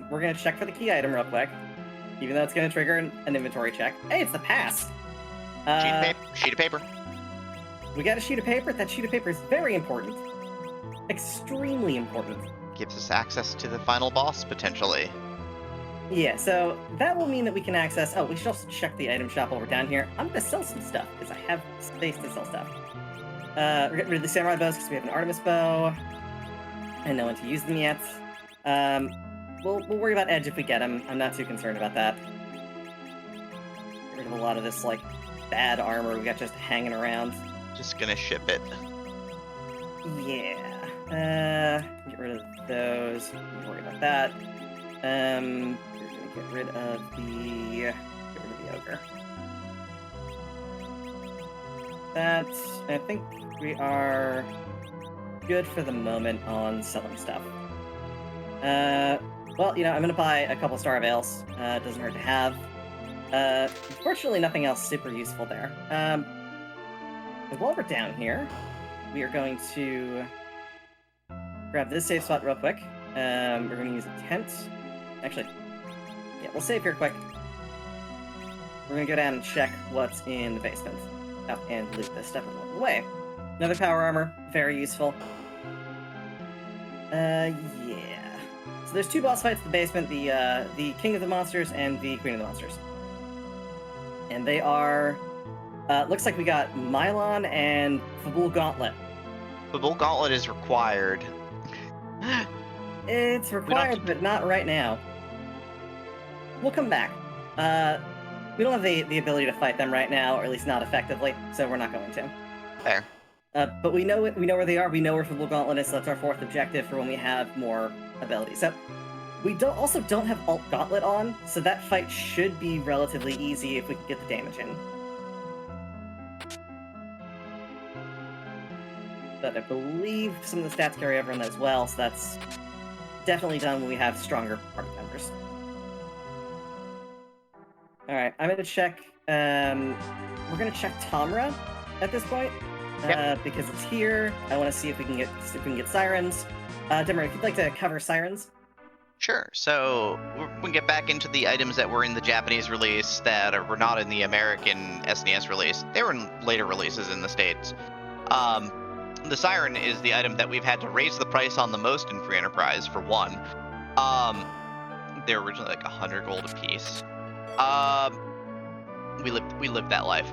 we're gonna check for the key item real quick. Even though it's gonna trigger an inventory check. Hey, it's the pass! Sheet of paper. We got a sheet of paper. That sheet of paper is very important. Extremely important. Gives us access to the final boss, potentially. Yeah, so that will mean that we can access... Oh, we should also check the item shop while we're down here. I'm gonna sell some stuff, because I have space to sell stuff. We're getting rid of the samurai bows, because we have an Artemis bow. And no one to use them yet. We'll worry about Edge if we get him. I'm not too concerned about that. Get rid of a lot of this, like, bad armor we got just hanging around. Just gonna ship it. Yeah. Get rid of those. Don't worry about that. We're gonna get rid of the ogre. That, I think we are good for the moment on selling stuff. Well, you know, I'm gonna buy a couple Star of Ales. It doesn't hurt to have. Unfortunately, nothing else super useful there. While we're down here, we are going to grab this save spot real quick. We're going to use a tent. Actually, yeah, we'll save here quick. We're going to go down and check what's in the basement. Oh, and loot this stuff along the way. Another power armor, very useful. Yeah. So there's 2 boss fights in the basement, the King of the Monsters and the Queen of the Monsters. And they are... looks like we got Mylon and Fabul Gauntlet. The Bull Gauntlet is required. It's required, but not right now. We'll come back. We don't have the ability to fight them right now, or at least not effectively, so we're not going to. Fair. But we know where they are. We know where Fabul Gauntlet is, so that's our 4th objective for when we have more ability. So we also don't have Alt Gauntlet on, so that fight should be relatively easy if we can get the damage in. But I believe some of the stats carry over on that as well, so that's definitely done when we have stronger party members. Alright, I'm gonna check, we're gonna check Tamra at this point, because it's here. I want to see if we can get sirens. Dimmer, if you'd like to cover sirens. Sure. So we can get back into the items that were in the Japanese release that were not in the American SNES release. They were in later releases in the States. The Siren is the item that we've had to raise the price on the most in Free Enterprise, for one. They're originally like 100 gold a piece. We lived that life.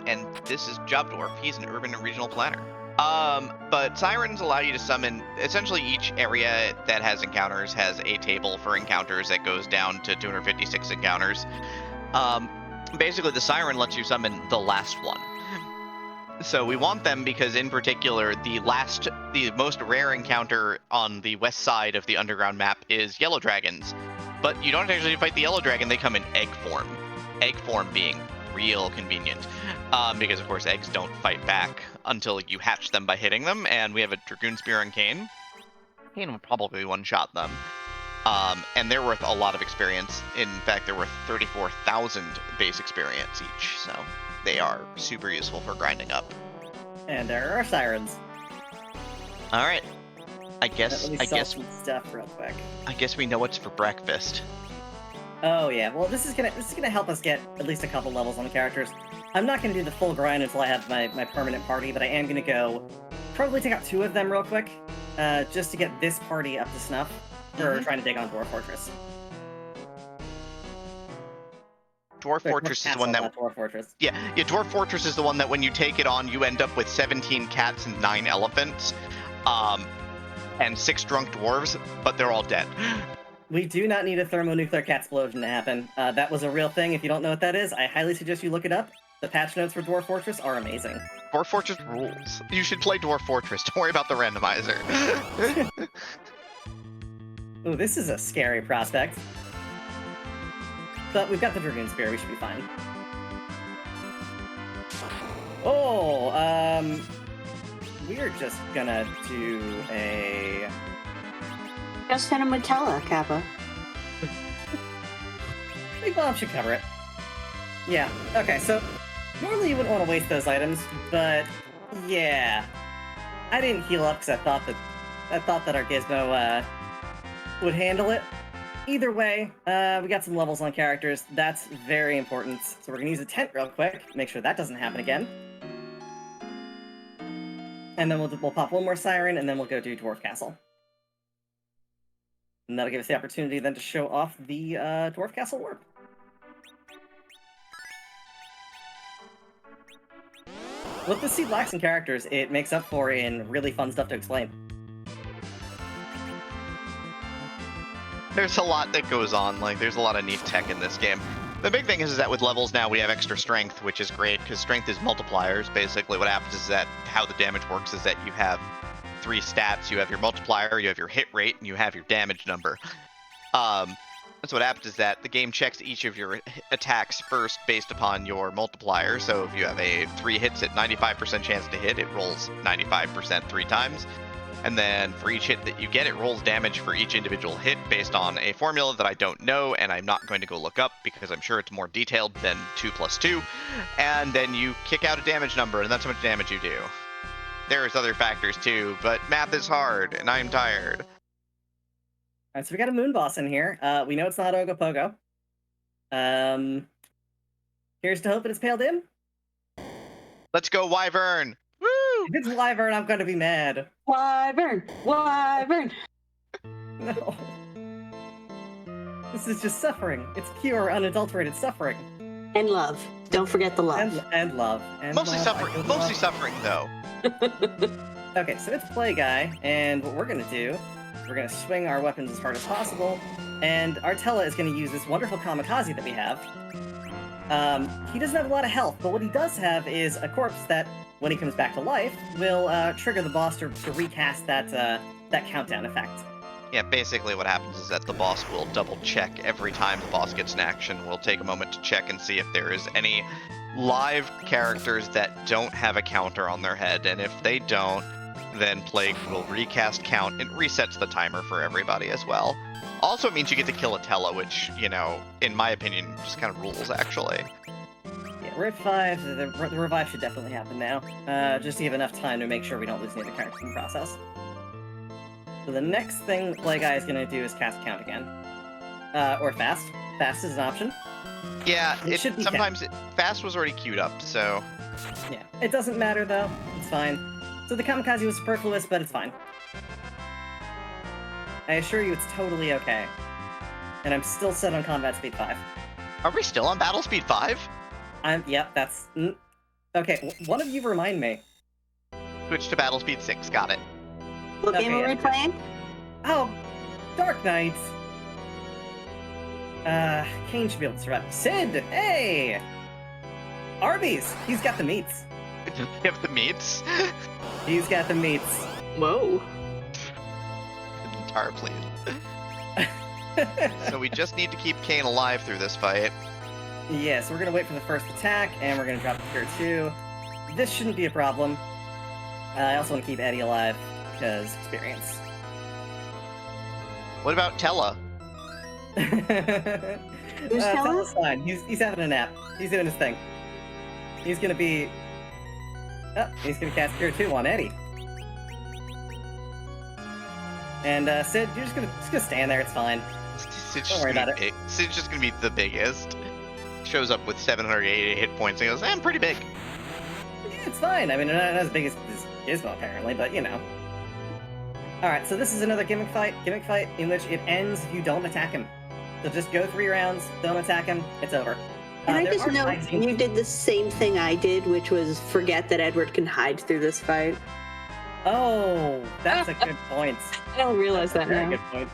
And this is Job Dwarf. He's an urban and regional planner. But sirens allow you to summon, essentially each area that has encounters has a table for encounters that goes down to 256 encounters. Basically the siren lets you summon the last one. So we want them because, in particular, the most rare encounter on the west side of the underground map is yellow dragons. But you don't actually fight the yellow dragon, they come in egg form. Egg form being real convenient. Because, of course, eggs don't fight back until you hatch them by hitting them, and we have a Dragoon Spear and Cane. Cane will probably one-shot them. And they're worth a lot of experience. In fact, they're worth 34,000 base experience each, so they are super useful for grinding up. And there are sirens. All right. I guess some stuff real quick. I guess we know what's for breakfast. Oh yeah, well this is gonna help us get at least a couple levels on the characters. I'm not gonna do the full grind until I have my permanent party, but I am gonna go probably take out 2 of them real quick, just to get this party up to snuff for trying to take on Dwarf Fortress. Dwarf Fortress is the one that Dwarf Fortress. Yeah, Dwarf Fortress is the one that when you take it on, you end up with 17 cats and 9 elephants, and 6 drunk dwarves, but they're all dead. We do not need a thermonuclear cat explosion to happen. That was a real thing. If you don't know what that is, I highly suggest you look it up. The patch notes for Dwarf Fortress are amazing. Dwarf Fortress rules. You should play Dwarf Fortress. Don't worry about the randomizer. Ooh, this is a scary prospect. But we've got the Dragoon Spear, we should be fine. Oh, we're just gonna do a... Just hit him with Tella, Kappa. Big Bomb should cover it. Yeah, okay, so normally you wouldn't want to waste those items, but yeah. I didn't heal up because I thought that our Gizmo would handle it. Either way, we got some levels on characters. That's very important. So we're gonna use a tent real quick, make sure that doesn't happen again. And then we'll pop one more siren, and then we'll go do Dwarf Castle. And that'll give us the opportunity then to show off the Dwarf Castle warp. What the seed lacks in characters, it makes up for in really fun stuff to explain. There's a lot that goes on, like there's a lot of neat tech in this game. The big thing is that with levels now we have extra strength, which is great, because strength is multipliers. Basically what happens is that how the damage works is that you have 3 stats. You have your multiplier, you have your hit rate, and you have your damage number. So what happens is that the game checks each of your attacks first based upon your multiplier. So if you have a 3 hits at 95% chance to hit, it rolls 95% 3 times. And then for each hit that you get, it rolls damage for each individual hit based on a formula that I don't know, and I'm not going to go look up because I'm sure it's more detailed than 2 + 2. And then you kick out a damage number, and that's how much damage you do. There's other factors too, but math is hard, and I'm tired. Alright, so we got a moon boss in here. We know it's not Ogopogo. Here's to hoping it's Pale Dim. Let's go, Wyvern! Woo! If it's Wyvern, I'm gonna be mad. Wyvern! Wyvern! No. This is just suffering. It's pure, unadulterated suffering. And love. Don't forget the love. And love. And Mostly love. suffering. Mostly suffering, though. Okay, so it's Play Guy, and what we're gonna do is we're gonna swing our weapons as hard as possible, and Artella is gonna use this wonderful kamikaze that we have. He doesn't have a lot of health, but what he does have is a corpse that, when he comes back to life, will trigger the boss to recast that countdown effect. Yeah, basically what happens is that the boss will double check every time the boss gets an action. We'll take a moment to check and see if there is any live characters that don't have a counter on their head, and if they don't, then Plague will recast count and resets the timer for everybody as well. Also, it means you get to kill Atella, which, you know, in my opinion, just kind of rules, actually. Yeah, we're at 5. The revive should definitely happen now, just to give enough time to make sure we don't lose any of the characters in the process. So the next thing Play Guy is going to do is cast count again. Or fast. Fast is an option. Yeah, sometimes fast was already queued up, so... Yeah, it doesn't matter though. It's fine. So the kamikaze was superfluous, but it's fine. I assure you it's totally okay. And I'm still set on combat speed 5. Are we still on battle speed 5? Yep, that's... Okay, one of you remind me. Switch to battle speed 6. Got it. What game Okay, are we yeah. playing? Oh, Dark Knights. Kane should be able to survive. Sid, hey! Arby's, he's got the meats. Does he have the meats? He's got the meats. Whoa. Guitar, please. So we just need to keep Kane alive through this fight. Yes, we're gonna wait for the first attack, and we're gonna drop the tier 2. This shouldn't be a problem. I also want to keep Eddie alive, because experience. What about Tella? Who's Tella? Tella's fine. He's having a nap. He's doing his thing. He's gonna be... Oh, he's gonna cast tier 2 on Eddie. And Sid, you're just gonna stand there, it's fine. Sid's Don't worry about it. Sid's just gonna be the biggest. Shows up with 788 hit points and goes, I'm pretty big. Yeah, it's fine. I mean, not as big as Gizmo, apparently, but you know. Alright, so this is another gimmick fight in which it ends if you don't attack him. So just go 3 rounds, don't attack him, it's over. Can I there just are note fighting- you did the same thing I did, which was forget that Edward can hide through this fight. Oh, that's a good point. I don't realize that Very now. good point.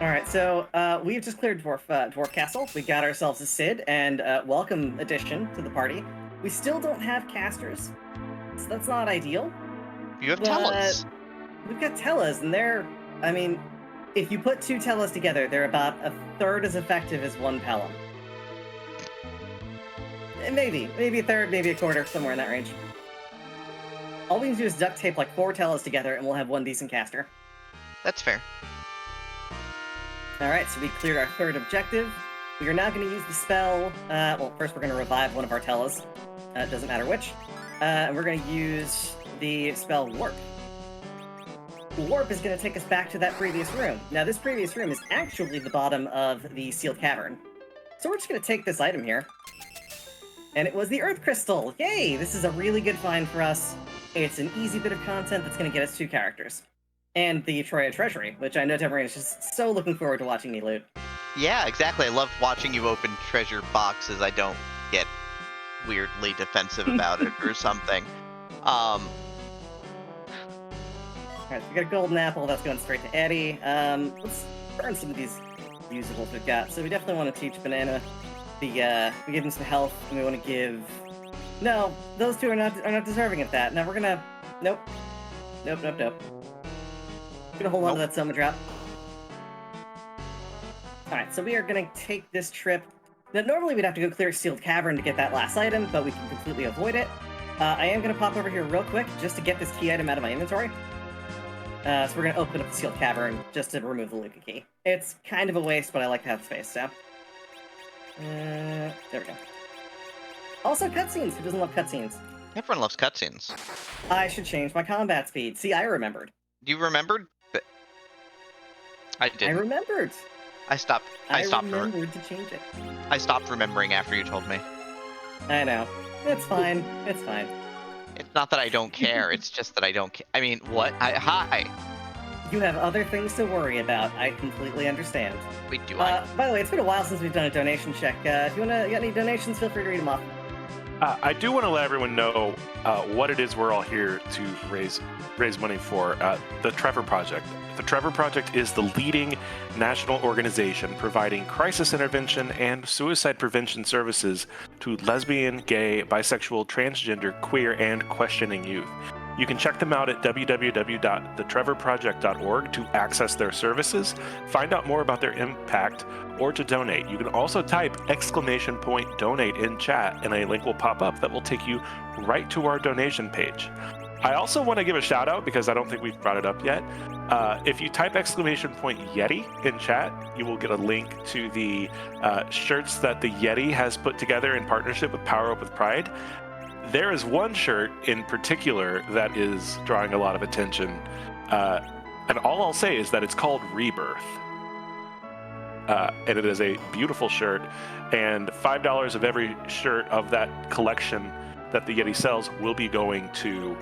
Alright, so we've just cleared Dwarf Castle. We got ourselves a Sid, and welcome addition to the party. We still don't have casters, so that's not ideal. You have But- Tellas. We've got Tellas, and they're, I mean, if you put 2 Tellas together, they're about a third as effective as 1 Pelham. Maybe a third, maybe a quarter, somewhere in that range. All we need to do is duct tape like 4 Tellas together, and we'll have 1 decent caster. That's fair. Alright, so we cleared our 3rd objective. We are now going to use the spell, well, first we're going to revive one of our Tellas. It doesn't matter which. And we're going to use the spell Warp. Warp is going to take us back to that previous room. Now, this previous room is actually the bottom of the sealed cavern. So we're just going to take this item here. And it was the Earth Crystal! Yay! This is a really good find for us. It's an easy bit of content that's going to get us 2 characters. And the Troya Treasury, which I know Tamarian is just so looking forward to watching me loot. Yeah, exactly. I love watching you open treasure boxes. I don't get weirdly defensive about it or something. Alright, so we got a golden apple, that's going straight to Eddie. Let's burn some of these usables we've got. So we definitely want to teach Banana we give him some health, and we want to give... No, those 2 are not deserving of that. Now we're gonna... Nope. Gonna hold on to that Soma drop. Alright, so we are gonna take this trip. Now, normally we'd have to go clear Sealed Cavern to get that last item, but we can completely avoid it. I am gonna pop over here real quick, just to get this key item out of my inventory. So we're gonna open up the Sealed Cavern, just to remove the Luca key. It's kind of a waste, but I like to have the space, so... there we go. Also, cutscenes. Who doesn't love cutscenes? Everyone loves cutscenes. I should change my combat speed. See, I remembered. You remembered? I I didn't. remembered. I stopped remembered to change it. I stopped remembering after you told me. I know. It's fine. It's fine. It's not that I don't care, it's just that I don't care. I mean, what? Hi. You have other things to worry about. I completely understand. Wait, do I? By the way, it's been a while since we've done a donation check. If you got any donations, feel free to read them off. I do want to let everyone know what it is we're all here to raise money for. The Trevor Project. The Trevor Project is the leading national organization providing crisis intervention and suicide prevention services to lesbian, gay, bisexual, transgender, queer, and questioning youth. You can check them out at www.thetrevorproject.org to access their services, find out more about their impact, or to donate. You can also type !donate in chat, and a link will pop up that will take you right to our donation page. I also want to give a shout out, because I don't think we've brought it up yet. If you type !Yeti in chat, you will get a link to the shirts that the Yeti has put together in partnership with Power Up with Pride. There is one shirt in particular that is drawing a lot of attention, and all I'll say is that it's called Rebirth. And it is a beautiful shirt, and $5 of every shirt of that collection that the Yeti sells will be going to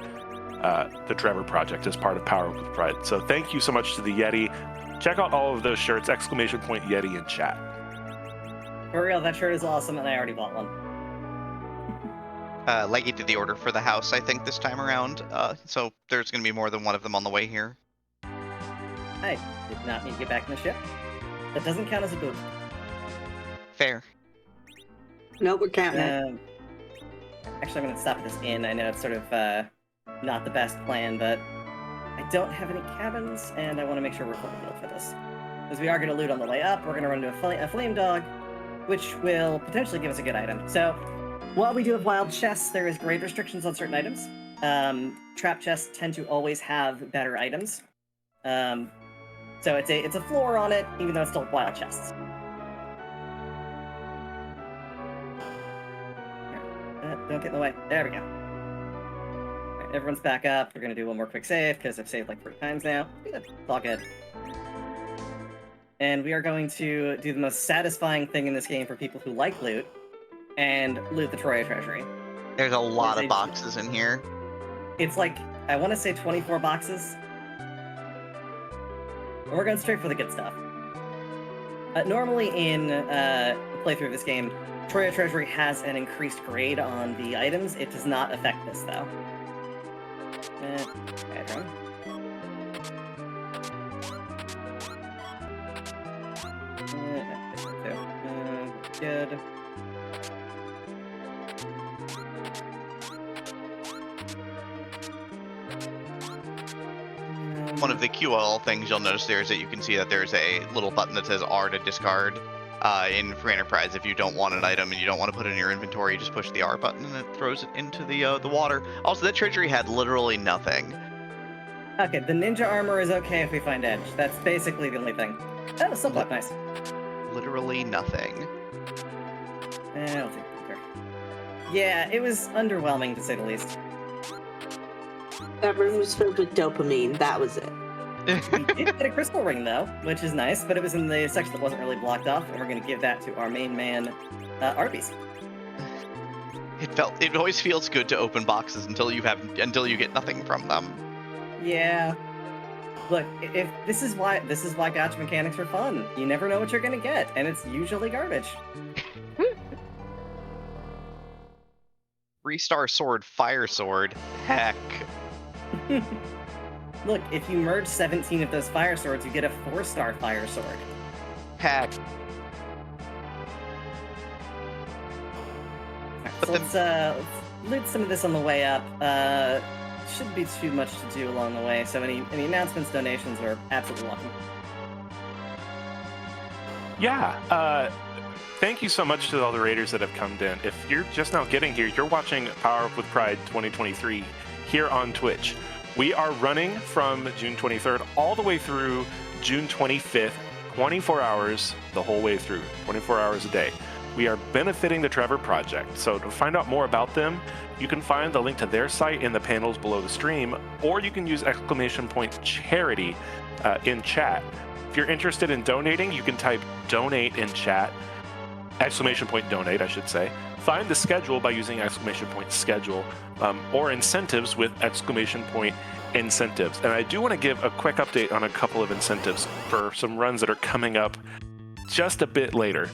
the Trevor Project as part of Power Up with Pride. So thank you so much to the Yeti. Check out all of those shirts, !Yeti in chat. For real, that shirt is awesome, and I already bought one. Leggy did the order for the house, I think, this time around. So there's going to be more than one of them on the way here. I did not need to get back in the ship. That doesn't count as a boot. Fair. No, we're counting it. Actually, I'm going to stop at this inn. I know it's sort of not the best plan, but I don't have any cabins, and I want to make sure we're fully healed for this. Because we are going to loot on the way up, we're going to run into a flame dog, which will potentially give us a good item. So, while we do have wild chests, there is grade restrictions on certain items. Trap chests tend to always have better items. So it's a floor on it, even though it's still wild chests. Don't get in the way. There we go. Right, everyone's back up. We're gonna do one more quick save, because I've saved like 3 times now. Good. It's all good. And we are going to do the most satisfying thing in this game for people who like loot, and loot the Troya treasury. There's a lot of boxes in here. It's like, I want to say 24 boxes. And we're going straight for the good stuff. Normally in a playthrough of this game, Troya Treasury has an increased grade on the items. It does not affect this, though. Good. One of the QL things you'll notice there is that you can see that there's a little button that says R to discard. In Free Enterprise, if you don't want an item and you don't want to put it in your inventory, you just push the R button and it throws it into the water. Also, that treasury had literally nothing. Okay, the ninja armor is okay if we find edge. That's basically the only thing. Oh, sunblock, nice. Literally nothing. I'll take it. Yeah, it was underwhelming to say the least. That room was filled with dopamine. That was it. We did get a crystal ring, though, which is nice, but it was in the section that wasn't really blocked off, and we're going to give that to our main man, Arby's. It always feels good to open boxes until you get nothing from them. Yeah. Look, if this is why gacha mechanics are fun. You never know what you're going to get, and it's usually garbage. 3-star sword, fire sword. Heck. Look, if you merge 17 of those fire swords, you get a 4-star fire sword. Heck. Right, so let's loot some of this on the way up. Shouldn't be too much to do along the way, so any announcements, donations are absolutely welcome. Yeah, thank you so much to all the raiders that have come in. If you're just now getting here, you're watching Power Up with Pride 2023 here on Twitch. We are running from June 23rd all the way through June 25th, 24 hours the whole way through, 24 hours a day. We are benefiting the Trevor Project. So to find out more about them, you can find the link to their site in the panels below the stream, or you can use !charity in chat. If you're interested in donating, you can type donate in chat, !donate, I should say. Find the schedule by using !schedule, or incentives with !incentives. And I do want to give a quick update on a couple of incentives for some runs that are coming up just a bit later.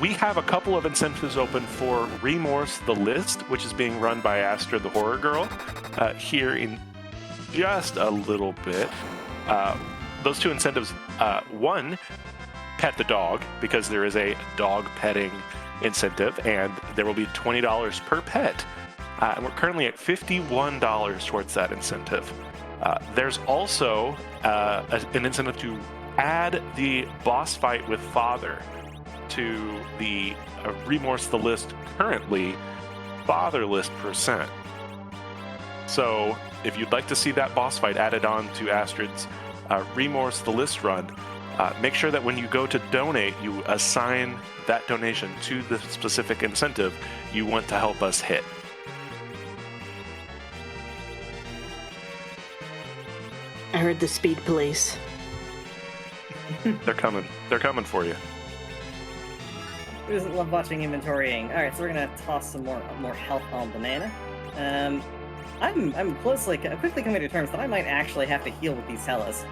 We have a couple of incentives open for Remorse the List, which is being run by Astrid the Horror Girl, here in just a little bit. Those two incentives, one, pet the dog, because there is a dog petting incentive, and there will be $20 per pet. And we're currently at $51 towards that incentive. There's also an incentive to add the boss fight with Father to the Remorse the List currently Father list %. So if you'd like to see that boss fight added on to Astrid's Remorse the List run, make sure that when you go to donate, you assign that donation to the specific incentive you want to help us hit. I heard the speed police. They're coming. They're coming for you. Who doesn't love watching inventorying? All right, so we're gonna toss some more health on banana. I'm quickly coming to terms that I might actually have to heal with these hellas.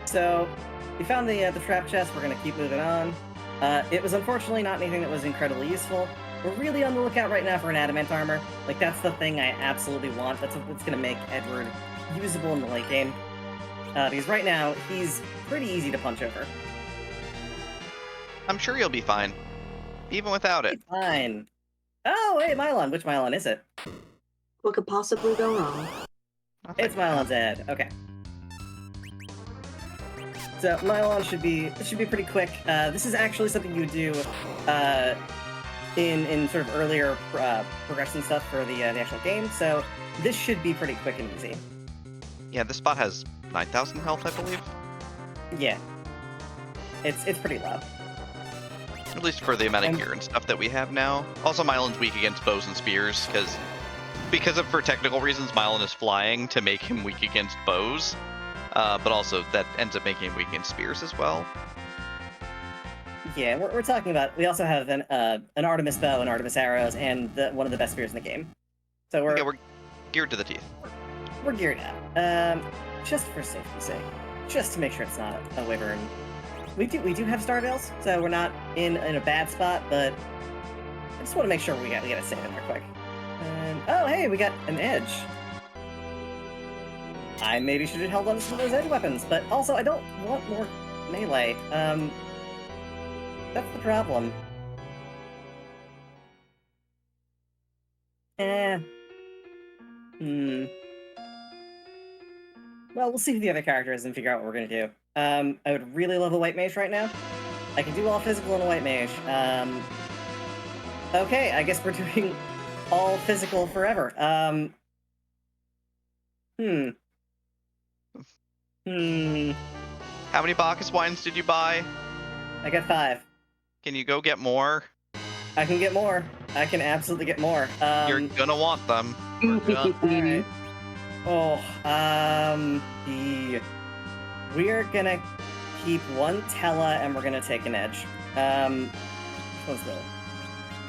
So we found the trap chest. We're gonna keep moving on. It was unfortunately not anything that was incredibly useful. we're really on the lookout right now for an adamant armor. Like, that's the thing I absolutely want. That's what's going to make Edward usable in the late game. Because right now, he's pretty easy to punch over. I'm sure you'll be fine, even without it. Fine. Oh, hey, Mylon. Which Mylon is it? What could possibly go wrong? It's Mylon's head. Okay. So Mylon should be pretty quick. This is actually something you would do in sort of earlier progression stuff for the actual game. So this should be pretty quick and easy. Yeah, this spot has 9,000 health, I believe. Yeah, it's pretty low. At least for the amount of gear and stuff that we have now. Also, Mylon's weak against bows and spears because for technical reasons, Mylon is flying to make him weak against bows. But also that ends up making him weak against spears as well. Yeah, we're talking about. We also have an Artemis bow and Artemis arrows, and one of the best spears in the game. So we're geared to the teeth. We're geared up. Just for safety's sake, just to make sure it's not a wyvern. We do have star veils, so we're not in a bad spot. But I just want to make sure we gotta save in there quick. Oh, hey, we got an edge. I maybe should have held on to some of those edge weapons, but also I don't want more melee. That's the problem. Well, we'll see who the other character is and figure out what we're gonna do. I would really love a white mage right now. I can do all physical in a white mage. Okay, I guess we're doing all physical forever. How many Bacchus wines did you buy? I got 5. Can you go get more? I can get more. I can absolutely get more. You're gonna want them. Alright. Oh, we're gonna keep 1 Tella and we're gonna take an edge. Which one's the...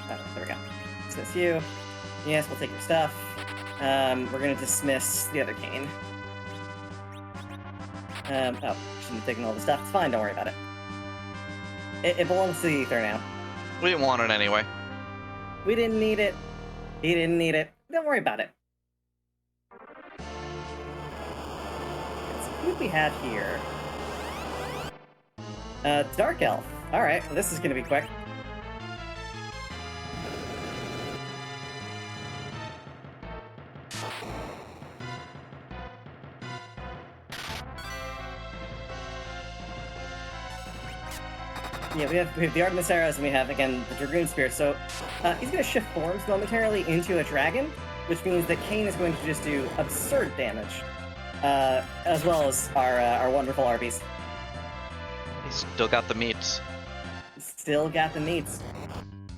Oh, there we go. Dismiss you. Yes, we'll take your stuff. We're gonna dismiss the other cane. Oh, shouldn't have taken all the stuff. It's fine, don't worry about it. It belongs to the ether now. We didn't want it anyway. We didn't need it. He didn't need it. Don't worry about it. So who do we have here? Dark Elf. Alright, well, this is gonna be quick. Yeah, we have the Artemis arrows, and we have, again, the Dragoon Spear. So he's going to shift forms momentarily into a dragon, which means that Kane is going to just do absurd damage, as well as our wonderful Arby's. He's still got the meats. Still got the meats.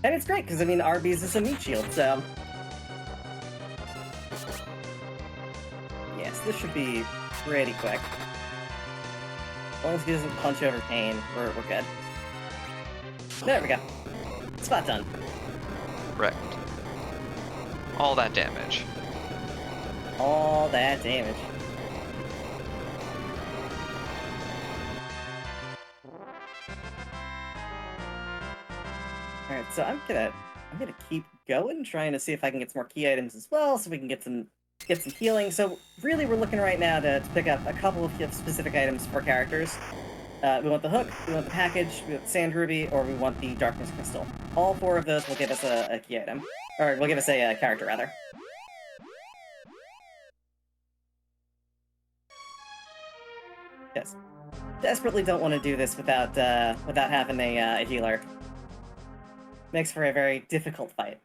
And it's great, because, I mean, Arby's is a meat shield, so... Yes, this should be pretty quick. As long as he doesn't punch over Kane, we're good. There we go. Spot done. Correct. All that damage. All that damage. Alright, so I'm gonna keep going, trying to see if I can get some more key items as well, so we can get some healing. So really we're looking right now to pick up a couple of specific items for characters. We want the hook, we want the package, we want the sand ruby, or we want the darkness crystal. All 4 of those will give us a key item. Or will give us a character, rather. Yes. Desperately don't want to do this without having a healer. Makes for a very difficult fight.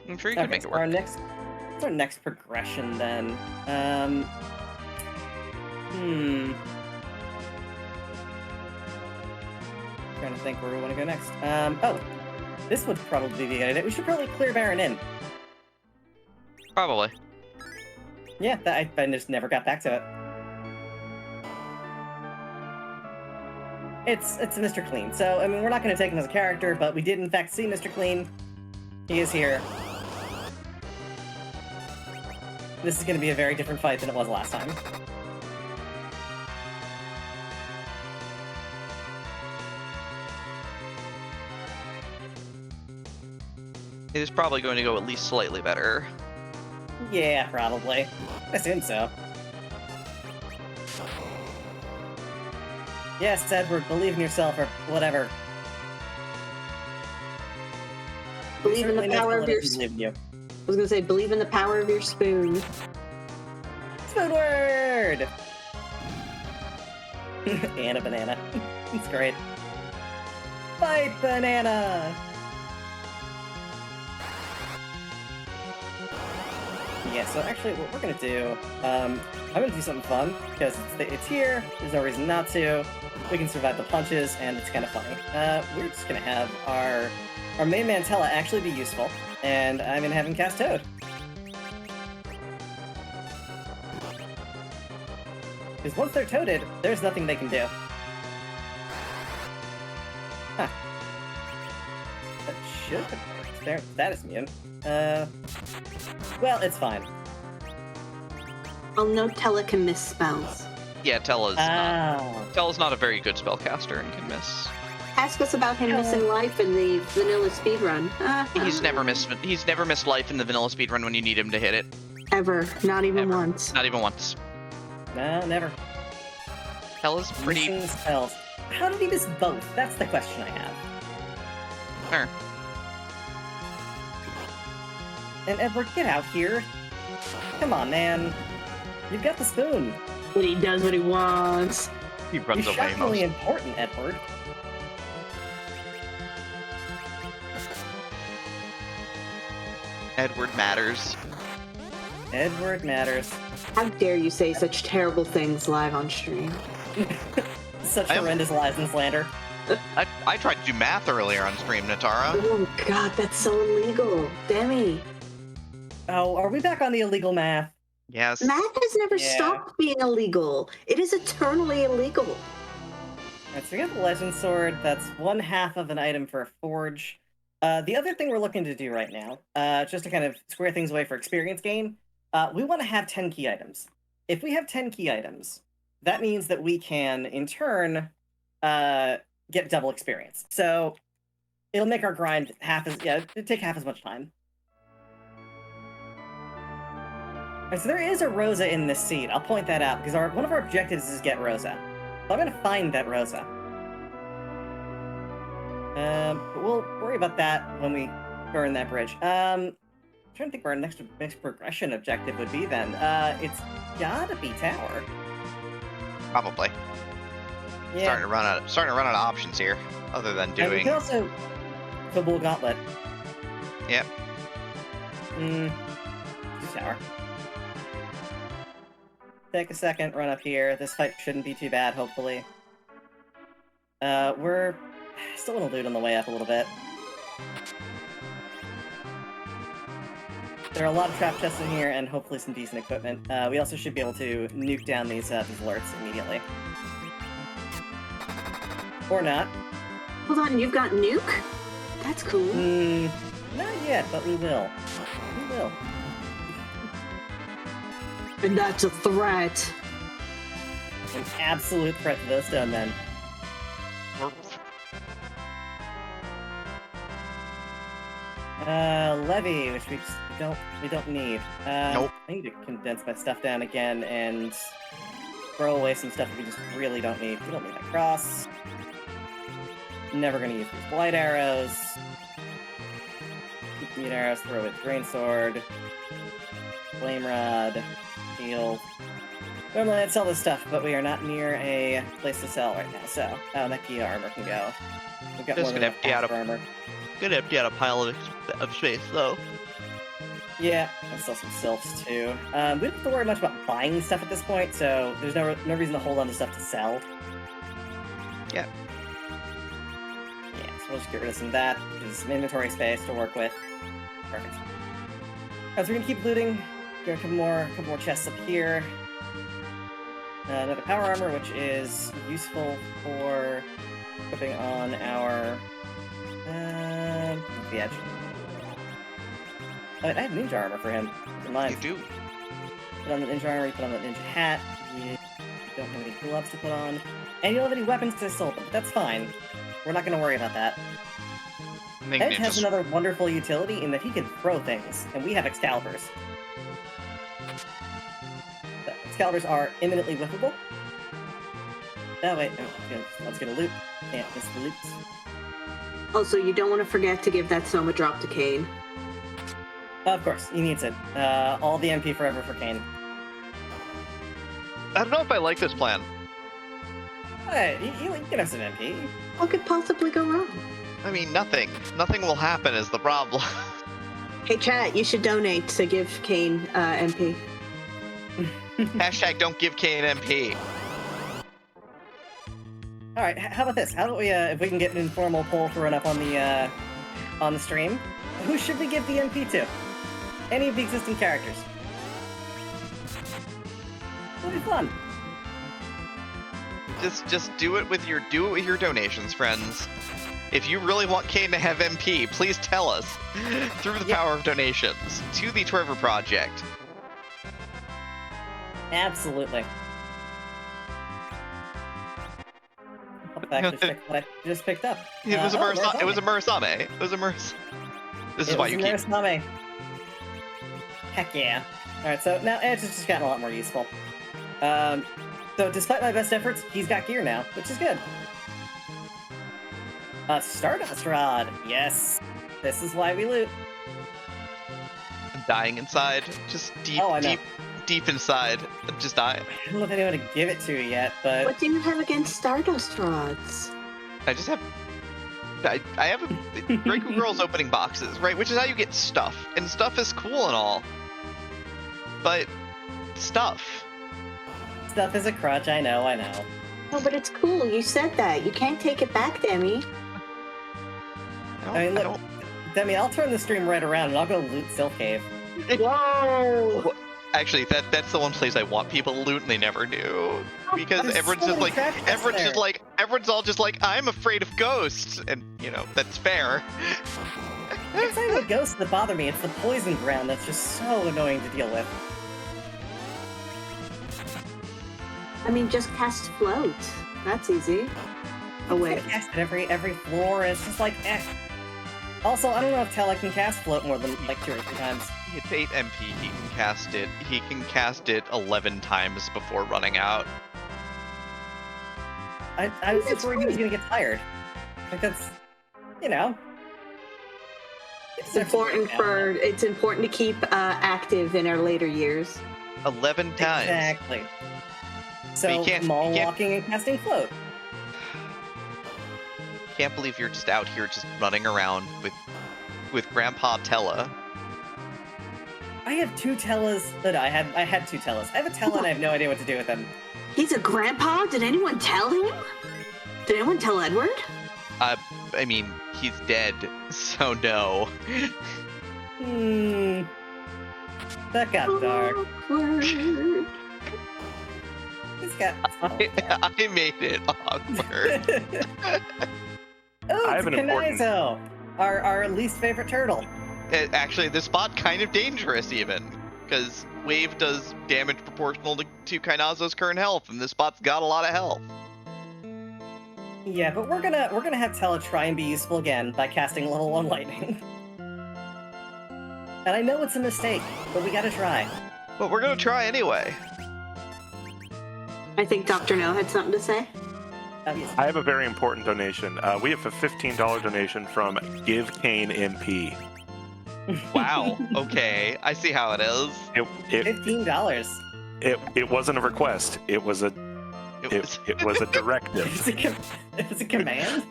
I'm sure you can make it work. What's our next progression, then? Trying to think where we want to go next. Oh, this would probably be a good idea. We should probably clear Baron Inn. Probably. Yeah, I just never got back to it. It's Mr. Clean. So, I mean, we're not going to take him as a character, but we did in fact see Mr. Clean. He is here. This is going to be a very different fight than it was last time. It is probably going to go at least slightly better. Yeah, probably. I assume so. Yes, Edward, believe in yourself or whatever. Believe in the Certainly knows power to of let your. us believe in you. I was gonna say, believe in the power of your spoon. Spoon word! And a banana. It's great. Fight banana! Yeah, so actually what we're gonna do, I'm gonna do something fun, because it's here, there's no reason not to, we can survive the punches, and it's kind of funny. We're just gonna have our main Mantella actually be useful, and I'm gonna have him cast Toad. Because once they're toaded, there's nothing they can do. Huh. That should have worked. Their status immune. Well, it's fine. I'll note Tella can miss spells. Yeah, Tella's Oh. not a very good spellcaster and can miss. Ask us about him missing life in the vanilla speedrun. He's never missed life in the vanilla speedrun when you need him to hit it. Ever. Not even Ever. once. Not even once. No, never. Tella's pretty. Missing spells. How did he miss both? That's the question I have. Fair. And Edward, get out here. Come on, man. You've got the spoon. But he does what he wants. He runs You're away shockingly most. important, Edward. Edward matters. Edward matters. How dare you say such terrible things live on stream? Such I am- horrendous lies and slander. I tried to do math earlier on stream, Natara. Oh god, that's so illegal. Demi. Oh, are we back on the illegal math? Yes. Math has never Yeah. stopped being illegal. It is eternally illegal. Alright, so we got the Legend Sword. That's one half of an item for a forge. The other thing we're looking to do right now, just to kind of square things away for experience gain, we want to have 10 key items. If we have 10 key items, that means that we can, in turn, get double experience. So it'll make our grind it'd take half as much time. And so there is a Rosa in this seed. I'll point that out, because one of our objectives is get Rosa. So I'm going to find that Rosa. But we'll worry about that when we burn that bridge. I'm trying to think where our next progression objective would be then. It's gotta be Tower. Probably. Yeah. Starting to run out of options here, other than And we doing. can also Football Gauntlet. Yep. Just Tower. Take a second, run up here. This fight shouldn't be too bad, hopefully. We're still gonna loot on the way up a little bit. There are a lot of trap chests in here, and hopefully some decent equipment. We also should be able to nuke down these alerts immediately. Or not. Hold on, you've got nuke? That's cool. Not yet, but we will. We will. And that's a threat. An absolute threat to those stone men. Levy, which we don't need. Nope. I need to condense my stuff down again and throw away some stuff that we just really don't need. We don't need that cross. Never gonna use these blight arrows. Need arrows, throw away the grain sword. Flame rod. Shield. Normally I'd sell this stuff, but we are not near a place to sell right now, so that key armor can go. We've got Just more than gonna enough empty out for armor. Gonna empty out a pile of space though. Yeah, I'll sell some sylphs too. We don't have to worry much about buying stuff at this point, so there's no reason to hold on to stuff to sell. Yeah. Yeah, so we'll just get rid of some of that. There's some inventory space to work with. Perfect. So we're gonna keep looting. Got a couple more chests up here. Another power armor, which is useful for putting on our the edge. Oh, I have ninja armor for him. Never mind. You do. Put on the ninja armor, you put on the ninja hat. You don't have any gloves to put on. And you don't have any weapons to assault them, but that's fine. We're not going to worry about that. Edge has another wonderful utility in that he can throw things, and we have Excaliburs. The Excaliburs are imminently whiffable. Oh wait, no, I was gonna loot. Can't miss the loots. Also, you don't want to forget to give that Soma drop to Kane. Of course, he needs it. All the MP forever for Kane. I don't know if I like this plan. Hey, you can have some MP. What could possibly go wrong? I mean, nothing. Nothing will happen is the problem. Hey, chat, you should donate to give Kane MP. Hashtag don't give Kane MP. All right, how about this? How about we, if we can get an informal poll to run up on the stream, who should we give the MP to? Any of the existing characters. It'll be fun. Just do it with your donations, friends. If you really want Kane to have MP, please tell us through the power of donations to the Trevor Project. Absolutely. I'll actually check what I just picked up. It was a Murasame. It was a Murasame. It was a Murasame. This is why you keep. Murasame. Heck yeah. All right, so now Edge has just gotten a lot more useful. So despite my best efforts, he's got gear now, which is good. Stardust Rod. Yes. This is why we loot. I'm dying inside. Just deep inside. Just dying. I don't know if anyone to give it to yet, but... What do you have against Stardust Rods? I just have... I have a... GrayGooGirl's opening boxes, right? Which is how you get stuff. And stuff is cool and all. But... stuff. Stuff is a crutch, I know. No, but it's cool. You said that. You can't take it back, Demi. I mean, look, Demi, I'll turn the stream right around and I'll go loot Silk Cave. Whoa! Actually, that's the one place I want people to loot and they never do. Because everyone's all just like, I'm afraid of ghosts. And, you know, that's fair. It's not even the ghosts that bother me, it's the poison ground that's just so annoying to deal with. I mean, just cast float. That's easy. Oh, wait. Cast it every floor, and it's just like, eh. Also, I don't know if Tela can cast float more than like 2 or 3 times. It's 8 MP, he can cast it. He can cast it 11 times before running out. I was just worried he was gonna get tired. Like that's, you know. It's important to keep active in our later years. 11 times. Exactly. So, mall walking and casting float. Can't believe you're just out here just running around with Grandpa Tella. I have 2 Tellas that I had 2 Tellas. I have a Tella and I have no idea what to do with them. He's a grandpa? Did anyone tell him? Did anyone tell Edward? I mean, he's dead, so no. That got dark. Awkward. I made it awkward. Oh, I have an important... Kanizo, our least favorite turtle. Actually, this spot kind of dangerous even, because Wave does damage proportional to Kainazo's current health, and this spot's got a lot of health. Yeah, but we're gonna have Tella try and be useful again by casting level 1 lightning. And I know it's a mistake, but we gotta try. But we're gonna try anyway. I think Dr. No had something to say. Obviously. I have a very important donation. We have a $15 donation from Give Kane MP. Wow. Okay, I see how it is. $15. It wasn't a request. It was a directive. It's a command.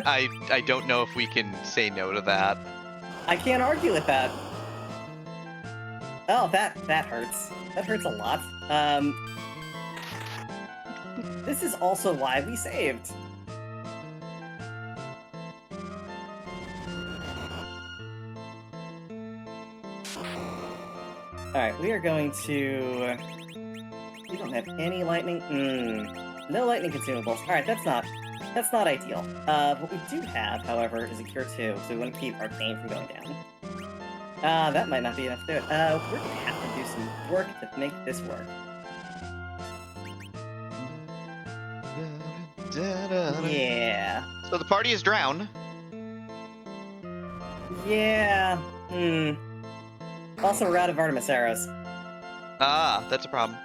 I don't know if we can say no to that. I can't argue with that. Oh, that hurts. That hurts a lot. This is also why we saved. Alright, we are going to... We don't have any lightning. No lightning consumables. Alright, that's not ideal. What we do have, however, is a Cure 2, so we want to keep our pain from going down. That might not be enough to do it. We're gonna have to do some work to make this work. Yeah. So the party is drowned. Yeah. Also, we're out of Artemis arrows. Ah, that's a problem.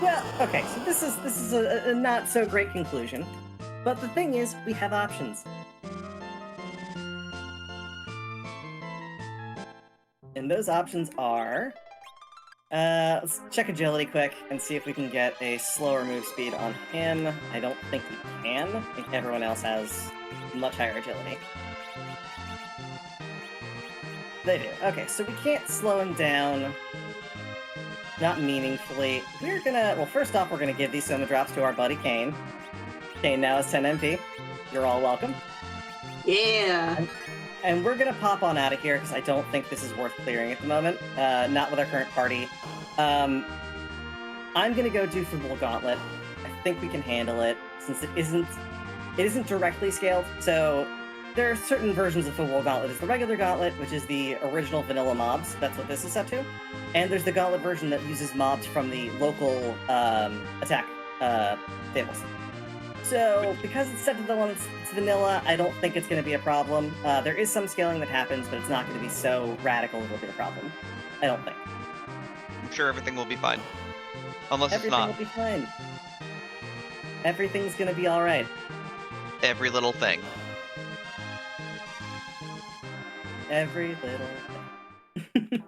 Well, okay, so this is a not so great conclusion. But the thing is, we have options. And those options are... let's check agility quick and see if we can get a slower move speed on him. I don't think we can. I think everyone else has much higher agility. They do. Okay, so we can't slow him down. Not meaningfully. We're gonna... Well, first off, we're gonna give these Soma drops to our buddy Kane. Kane now has 10 MP. You're all welcome. Yeah. And we're gonna pop on out of here, because I don't think this is worth clearing at the moment. Not with our current party. I'm gonna go do Full Gauntlet. I think we can handle it, since it isn't directly scaled. So there are certain versions of Full Gauntlet. There's the regular Gauntlet, which is the original vanilla mobs. That's what this is set to. And there's the Gauntlet version that uses mobs from the local attack tables. So, because it's set to the one that's vanilla, I don't think it's going to be a problem. There is some scaling that happens, but it's not going to be so radical it'll be a problem. I don't think. I'm sure everything will be fine. Unless Everything it's not. will be fine. Everything's going to be alright. Every little thing. Every little thing.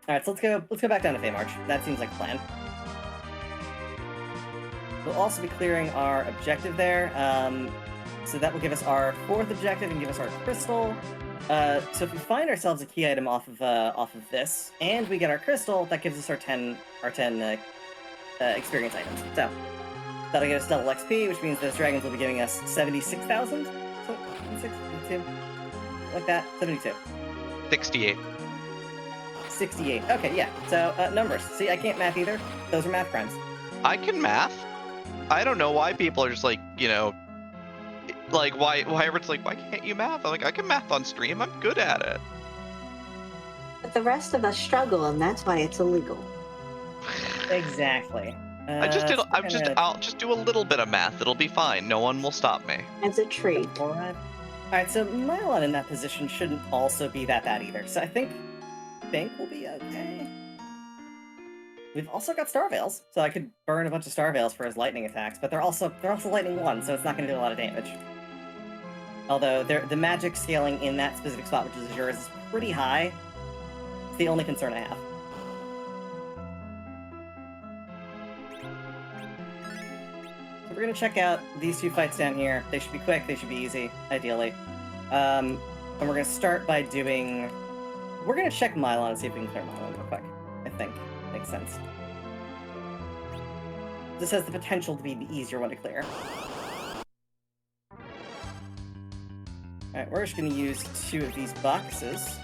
Alright, so let's go back down to Feymarch. That seems like a plan. We'll also be clearing our objective there, so that will give us our 4th objective and give us our crystal. So if we find ourselves a key item off of this, and we get our crystal, that gives us our 10 experience items. So that'll get us double XP, which means those dragons will be giving us 76,000. So 72, like that, 72. 68. 68. Okay, yeah. So numbers. See, I can't math either. Those are math crimes. I can math. I don't know why people are just like, you know, like why everyone's like, why can't you math? I'm like, I can math on stream. I'm good at it. But the rest of us struggle, and that's why it's illegal. Exactly. I'll just do a little bit of math. It'll be fine. No one will stop me. As a treat. Alright, so Mylon in that position shouldn't also be that bad either. So I think we'll be okay. We've also got Star Veils, so I could burn a bunch of Star Veils for his lightning attacks, but they're also lightning 1, so it's not going to do a lot of damage. Although the magic scaling in that specific spot, which is yours, is pretty high. It's the only concern I have. So we're going to check out these 2 fights down here. They should be quick, they should be easy, ideally. And we're going to start by doing... We're going to check Mylon and see if we can clear Mylon real quick, I think. Makes sense. This has the potential to be the easier one to clear. Alright, we're just going to use 2 of these boxes.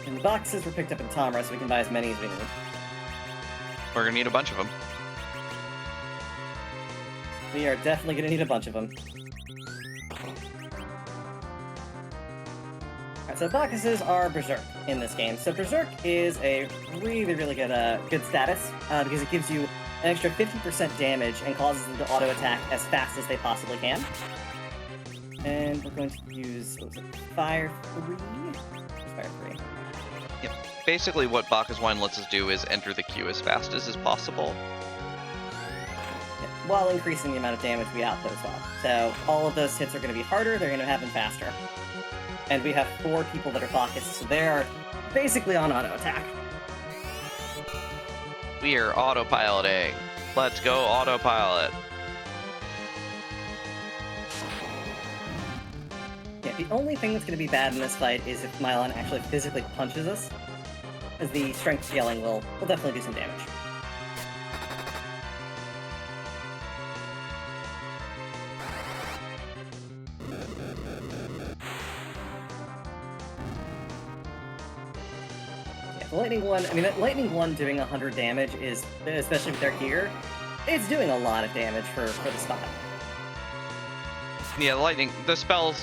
And the boxes were picked up in Tomra, so we can buy as many as we need. We're gonna need a bunch of them. We are definitely going to need a bunch of them. Alright, so boxes are Berserk in this game. So Berserk is a really, really good status, because it gives you an extra 50% damage and causes them to auto-attack as fast as they possibly can. And we're going to use, what was it, Fire 3? Fire 3. Yep. Basically what Bacchus Wine lets us do is enter the queue as fast as is possible. Yeah, while increasing the amount of damage we output as well. So all of those hits are going to be harder, they're going to happen faster. And we have 4 people that are Bacchus, so they're basically on auto-attack. We are autopiloting. Let's go autopilot. Yeah, the only thing that's going to be bad in this fight is if Mylon actually physically punches us, as the strength scaling will definitely do some damage. Yeah, the Lightning 1, I mean, Lightning 1 doing 100 damage is, especially with their gear, it's doing a lot of damage for the spot. Yeah, the spell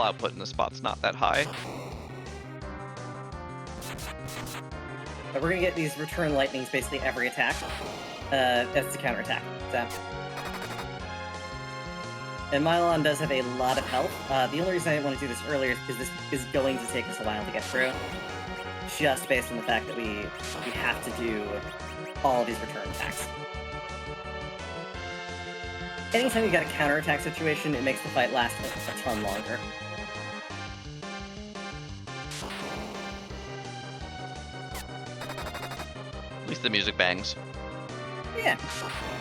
output in the spot's not that high. But we're gonna get these return lightnings basically every attack. That's the counterattack. So And Mylon does have a lot of health. The only reason I didn't want to do this earlier is because this is going to take us a while to get through. Just based on the fact that we have to do all of these return attacks. Anytime you got a counterattack situation, it makes the fight last a ton longer. At least the music bangs. Yeah,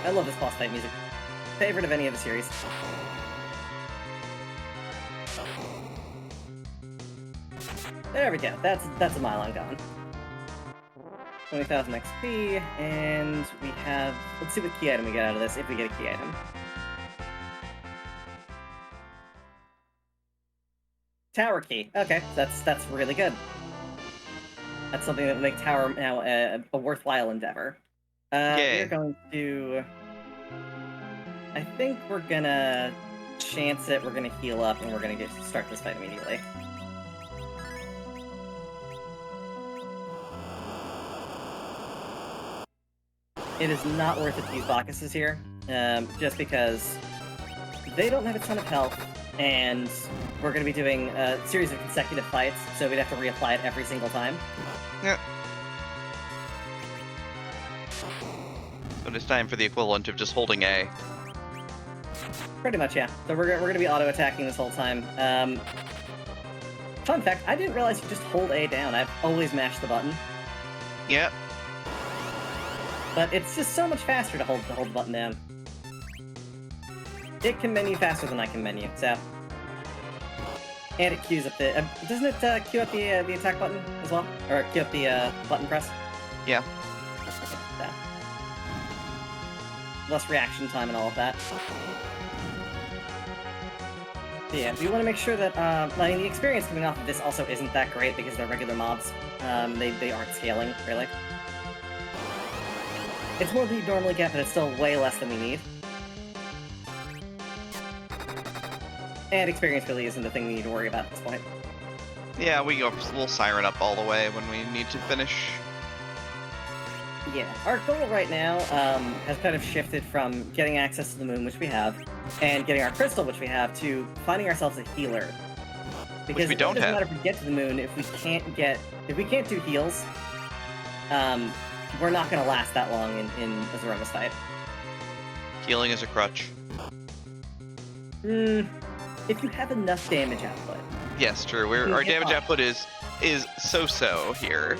I love this boss fight music. Favorite of any of the series. There we go. That's a Mylon gone. 20,000 XP, and we have. Let's see what key item we get out of this. If we get a key item. Tower key. Okay, that's really good. That's something that will make Tower now a worthwhile endeavor. We're going to... I think we're gonna chance it, we're gonna heal up, and we're gonna start this fight immediately. It is not worth it to use Bacchus's here, just because they don't have a ton of health, and we're gonna be doing a series of consecutive fights, so we'd have to reapply it every single time. Yeah. But it's time for the equivalent of just holding A. Pretty much, yeah. So we're gonna be auto-attacking this whole time. Fun fact, I didn't realize you just hold A down. I've always mashed the button. Yep. But it's just so much faster to hold the button down. It can menu faster than I can menu, so... And it queues up the... doesn't it queue up the attack button as well? Or queue up the button press? Yeah. So. Less reaction time and all of that. Yeah, we want to make sure that, I mean, the experience coming off of this also isn't that great because they're regular mobs. They aren't scaling, really. It's more than you normally get, but it's still way less than we need. And experience really isn't the thing we need to worry about at this point. Yeah, we'll siren up all the way when we need to finish. Yeah, our goal right now has kind of shifted from getting access to the moon, which we have, and getting our crystal, which we have, to finding ourselves a healer. Because which we don't it doesn't have. matter if we get to the moon, if we can't do heals, we're not going to last that long in a Zeroma's fight. Healing is a crutch. If you have enough damage output. Yes, true. Our damage output is so-so here.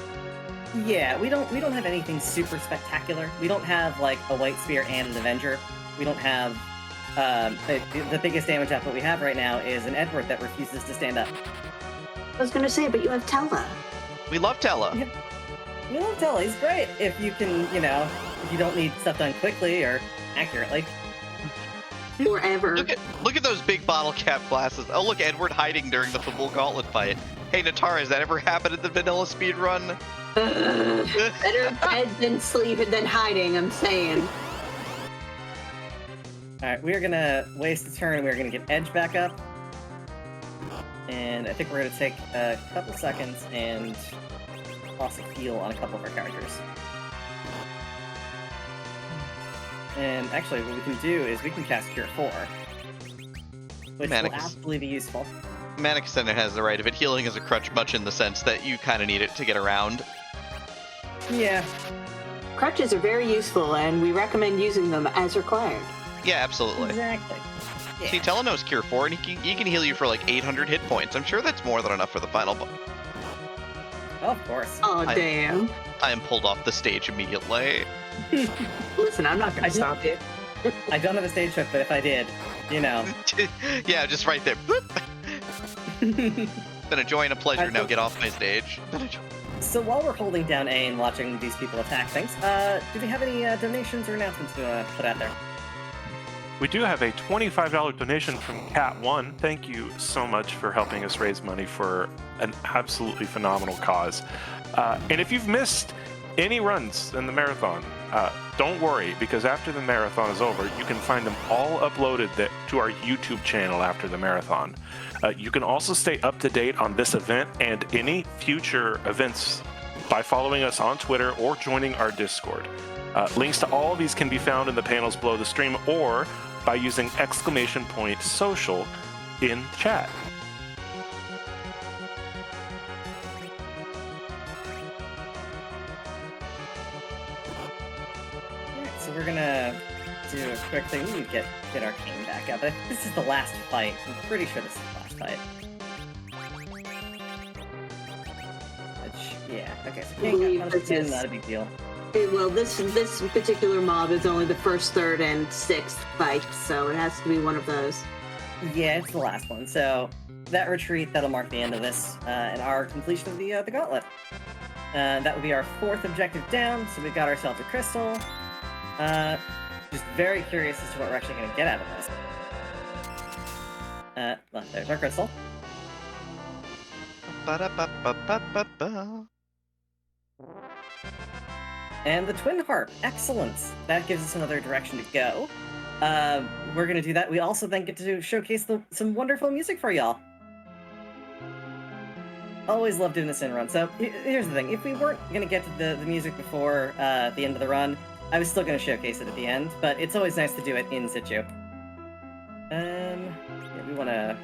Yeah, we don't have anything super spectacular. We don't have like a White Spear and an Avenger. We don't have the biggest damage output we have right now is an Edward that refuses to stand up. I was gonna say, but you have Tella. We love Tella. Yeah. You love Tella. He's great if you can, if you don't need stuff done quickly or accurately. Forever. Look at those big bottle cap glasses. Oh, look, Edward hiding during the football gauntlet fight. Hey, Natara, has that ever happened at the vanilla speedrun? Better bed than sleep than hiding, I'm saying. Alright, we're gonna waste a turn. We're gonna get Edge back up. And I think we're gonna take a couple seconds and toss a heal on a couple of our characters. And actually, what we can do is we can cast Cure 4, which will absolutely be useful. Manic Ascendant has the right of it. Healing is a crutch, much in the sense that you kind of need it to get around. Yeah. Crutches are very useful, and we recommend using them as required. Yeah, absolutely. Exactly. Yeah. See, Tella knows Cure 4, and he can heal you for like 800 hit points. I'm sure that's more than enough for the final boss. Of course. Oh, damn. I am pulled off the stage immediately. Listen, I'm not gonna stop you. I don't have a stage hook, but if I did, Yeah, just right there. Been a joy and a pleasure. Now get off my stage. So while we're holding down A and watching these people attack things, do we have any donations or announcements to put out there? We do have a $25 donation from Cat1. Thank you so much for helping us raise money for an absolutely phenomenal cause. And if you've missed any runs in the marathon, don't worry, because after the marathon is over, you can find them all uploaded to our YouTube channel after the marathon. You can also stay up to date on this event and any future events by following us on Twitter or joining our Discord. Links to all of these can be found in the panels below the stream or by using !social in chat. Alright, so we're gonna do a quick thing. We need to get Arcane back up. This is the last fight. I'm pretty sure this is the last fight. Yeah, okay, so Kane got punished again, not a big deal. Well, this particular mob is only the first, third, and sixth fight, so it has to be one of those. Yeah, it's the last one. So that retreat, that'll mark the end of this, and our completion of the gauntlet. That would be our 4th objective down, so we've got ourselves a crystal. Just very curious as to what we're actually going to get out of this. Well, there's our crystal. And the twin harp, excellent. That gives us another direction to go. We're gonna do that. We also then get to showcase some wonderful music for y'all. Always love doing this in run. So here's the thing: if we weren't gonna get to the music before the end of the run, I was still gonna showcase it at the end. But it's always nice to do it in situ. Yeah, we want to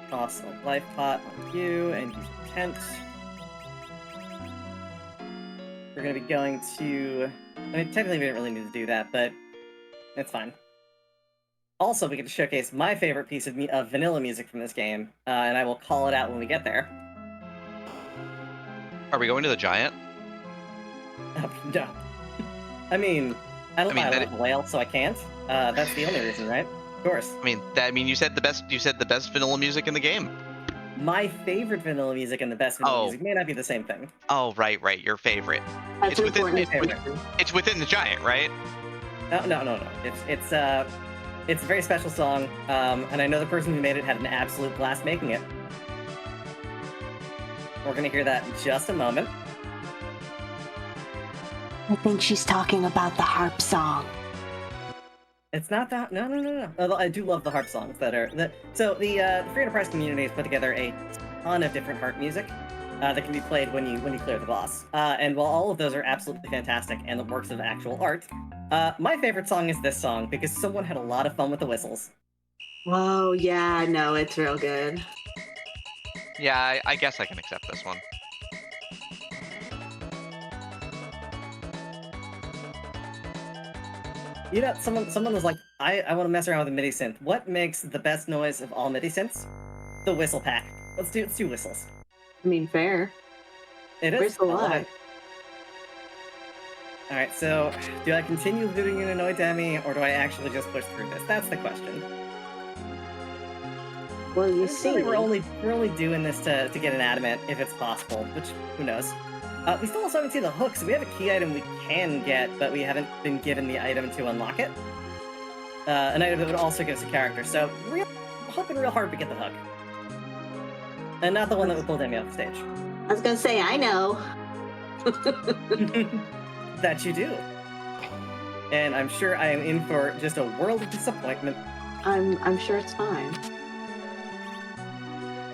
toss a life pot on you and use tent. We're going to be going to... I mean, technically we didn't really need to do that, but it's fine. Also, we get to showcase my favorite piece of vanilla music from this game, and I will call it out when we get there. Are we going to the giant? No. I mean, I don't buy a whale, so I can't. That's the only reason, right? Of course. I mean, you said the best vanilla music in the game. My favorite vanilla music and the best vanilla music may not be the same thing. Oh, right, your favorite. That's It's within the giant, right? No. It's a very special song, and I know the person who made it had an absolute blast making it. We're gonna hear that in just a moment. I think she's talking about the harp song. It's not that. No. Although I do love the harp songs that are. So the Free Enterprise community has put together a ton of different harp music that can be played when you clear the boss. And while all of those are absolutely fantastic and the works of actual art, my favorite song is this song because someone had a lot of fun with the whistles. Oh yeah, no, it's real good. Yeah, I guess I can accept this one. You know, someone was like, I want to mess around with a MIDI synth. What makes the best noise of all MIDI synths? The whistle pack. Let's do whistles. I mean, fair. It is. Whistle a lot. Alright, so do I continue doing an annoyed demi, or do I actually just push through this? That's the question. Well, you see, we're only doing this to get an adamant if it's possible, which who knows. We still also haven't seen the hook, so we have a key item we can get, but we haven't been given the item to unlock it. An item that would also give us a character, so hoping real hard to get the hook. And not the one that would pull Demi off the stage. I was gonna say, I know. That you do. And I'm sure I am in for just a world of disappointment. I'm sure it's fine.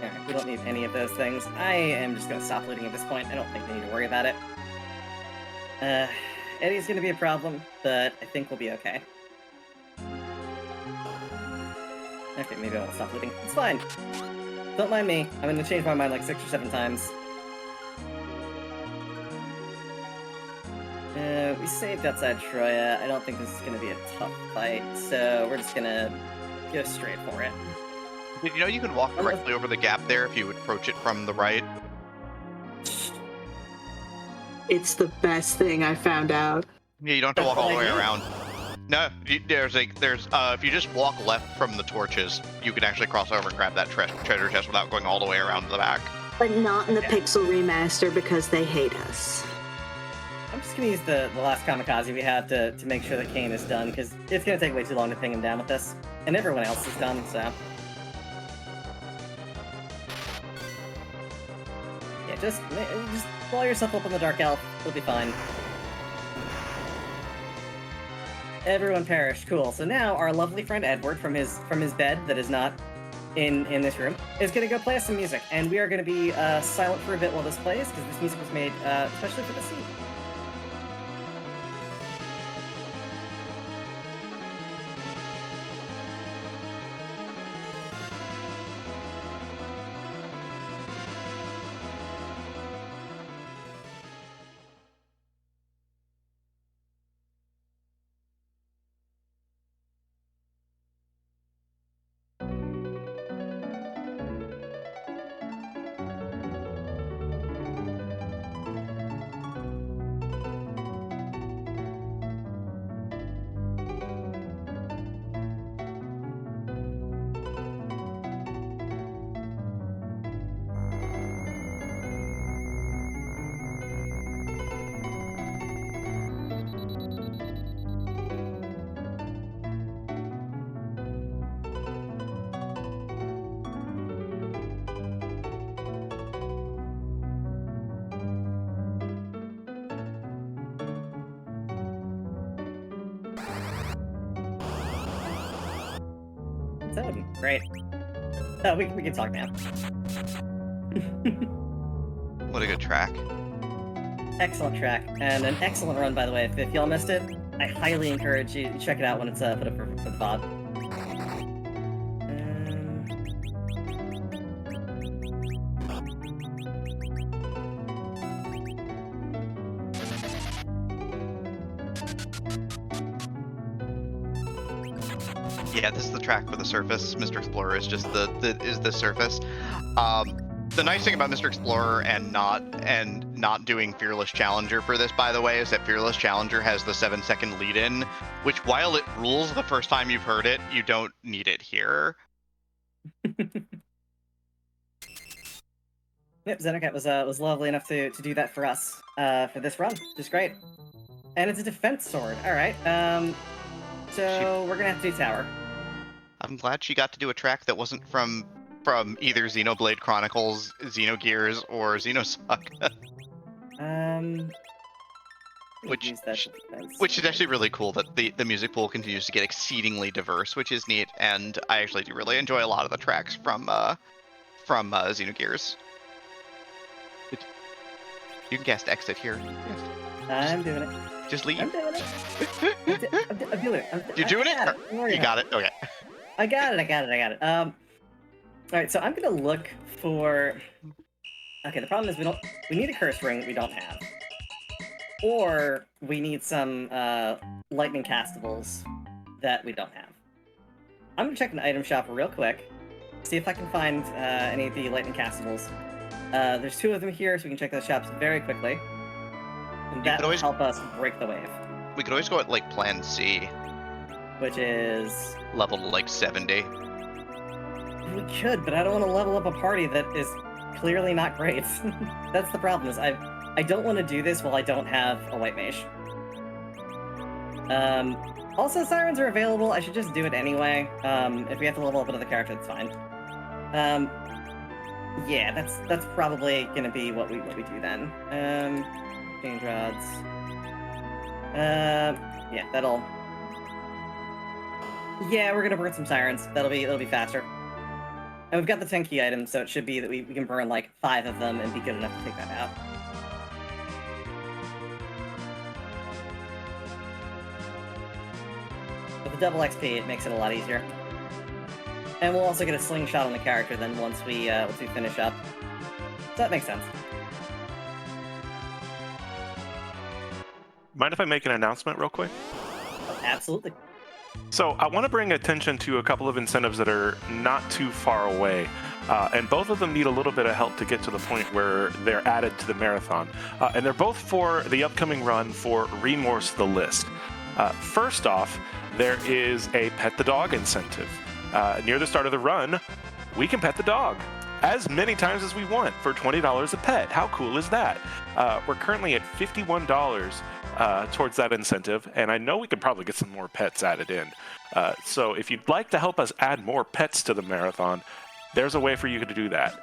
Alright, we don't need any of those things. I am just gonna stop looting at this point. I don't think we need to worry about it. Eddie's gonna be a problem, but I think we'll be okay. Okay, maybe I won't stop looting. It's fine. Don't mind me. I'm gonna change my mind like 6 or 7 times. We saved outside Troya. I don't think this is gonna be a tough fight, so we're just gonna go straight for it. Did you know you can walk directly over the gap there if you approach it from the right? It's the best thing I found out. Yeah, you don't have to walk all the way around. No, if you just walk left from the torches, you can actually cross over and grab that treasure chest without going all the way around to the back. But not in the Pixel remaster because they hate us. I'm just gonna use the last kamikaze we have to make sure that Kane is done, because it's gonna take way too long to ping him down with this. And everyone else is done, so... Yeah, just blow yourself up on the Dark Elf. It'll be fine. Everyone perished. Cool. So now our lovely friend Edward from his bed that is not in this room is gonna go play us some music, and we are gonna be silent for a bit while this plays, because this music was made especially for the scene. It's Odin. Great. Oh, we can talk now. What a good track. Excellent track, and an excellent run, by the way. If y'all missed it, I highly encourage you to check it out when it's put up for the VOD. Yeah, this is the track for the surface. Mr. Explorer is just the surface. The nice thing about Mr. Explorer and not doing Fearless Challenger for this, by the way, is that Fearless Challenger has the 7-second lead-in, which while it rules the first time you've heard it, you don't need it here. Yep, Xenocat was lovely enough to do that for us for this run, which is great. And it's a defense sword. All right. So we're gonna have to do tower. I'm glad she got to do a track that wasn't from either Xenoblade Chronicles, Xenogears, or Xenosaga. Which is actually really cool that the music pool continues to get exceedingly diverse, which is neat, and I actually do really enjoy a lot of the tracks from Xenogears. You can cast exit here. Yes. I'm doing it. Just leave. I'm doing it. I'm doing it. You're doing it? You got it? Okay. I got it. Alright, so I'm gonna look for... Okay, the problem is we need a curse ring that we don't have. Or we need some lightning castables that we don't have. I'm gonna check an item shop real quick, see if I can find any of the lightning castables. There's 2 of them here, so we can check those shops very quickly. And that will help us break the wave. We could always go at, like, Plan C. Which is... Level, like, 70. We could, but I don't want to level up a party that is clearly not great. That's the problem, is I don't want to do this while I don't have a white mage. Also, sirens are available. I should just do it anyway. If we have to level up another character, that's fine. Yeah, that's probably gonna be what we do then. Change rods. Yeah, that'll. Yeah, we're gonna burn some sirens. That'll be faster. And we've got the 10 key items, so it should be that we can burn like 5 of them and be good enough to take that out. With the double XP, it makes it a lot easier. And we'll also get a slingshot on the character then once we finish up. So that makes sense. Mind if I make an announcement real quick? Oh, absolutely. So I want to bring attention to a couple of incentives that are not too far away. And both of them need a little bit of help to get to the point where they're added to the marathon. And they're both for the upcoming run for Remorse the List. First off, there is a Pet the Dog incentive. Near the start of the run, we can pet the dog as many times as we want for $20 a pet. How cool is that? We're currently at $51 towards that incentive, and I know we could probably get some more pets added in. So if you'd like to help us add more pets to the marathon, there's a way for you to do that.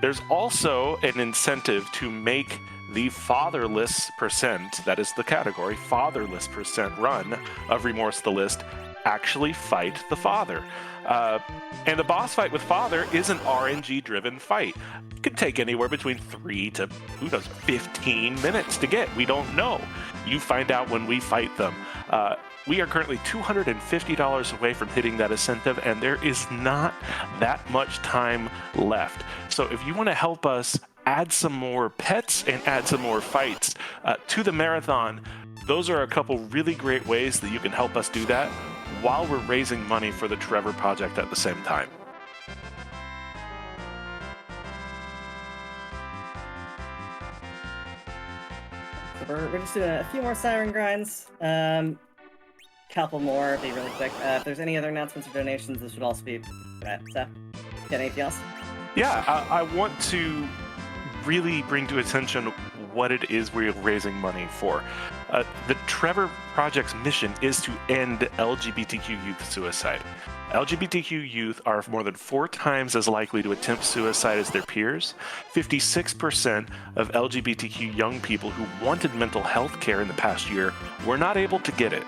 There's also an incentive to make the fatherless percent, that is the category, fatherless percent run of Remorse the List, actually fight the father. And the boss fight with father is an RNG-driven fight. It could take anywhere between 3 to, 15 minutes to get. We don't know. You find out when we fight them. We are currently $250 away from hitting that incentive, and there is not that much time left. So if you want to help us add some more pets and add some more fights to the marathon, those are a couple really great ways that you can help us do that while we're raising money for the Trevor Project at the same time. So we're just doing a few more siren grinds. Couple more, be really quick. If there's any other announcements or donations, this would also be right. So, got anything else? Yeah, I want to really bring to attention what it is we're raising money for. The Trevor Project's mission is to end LGBTQ youth suicide. LGBTQ youth are more than 4 times as likely to attempt suicide as their peers. 56% of LGBTQ young people who wanted mental health care in the past year were not able to get it.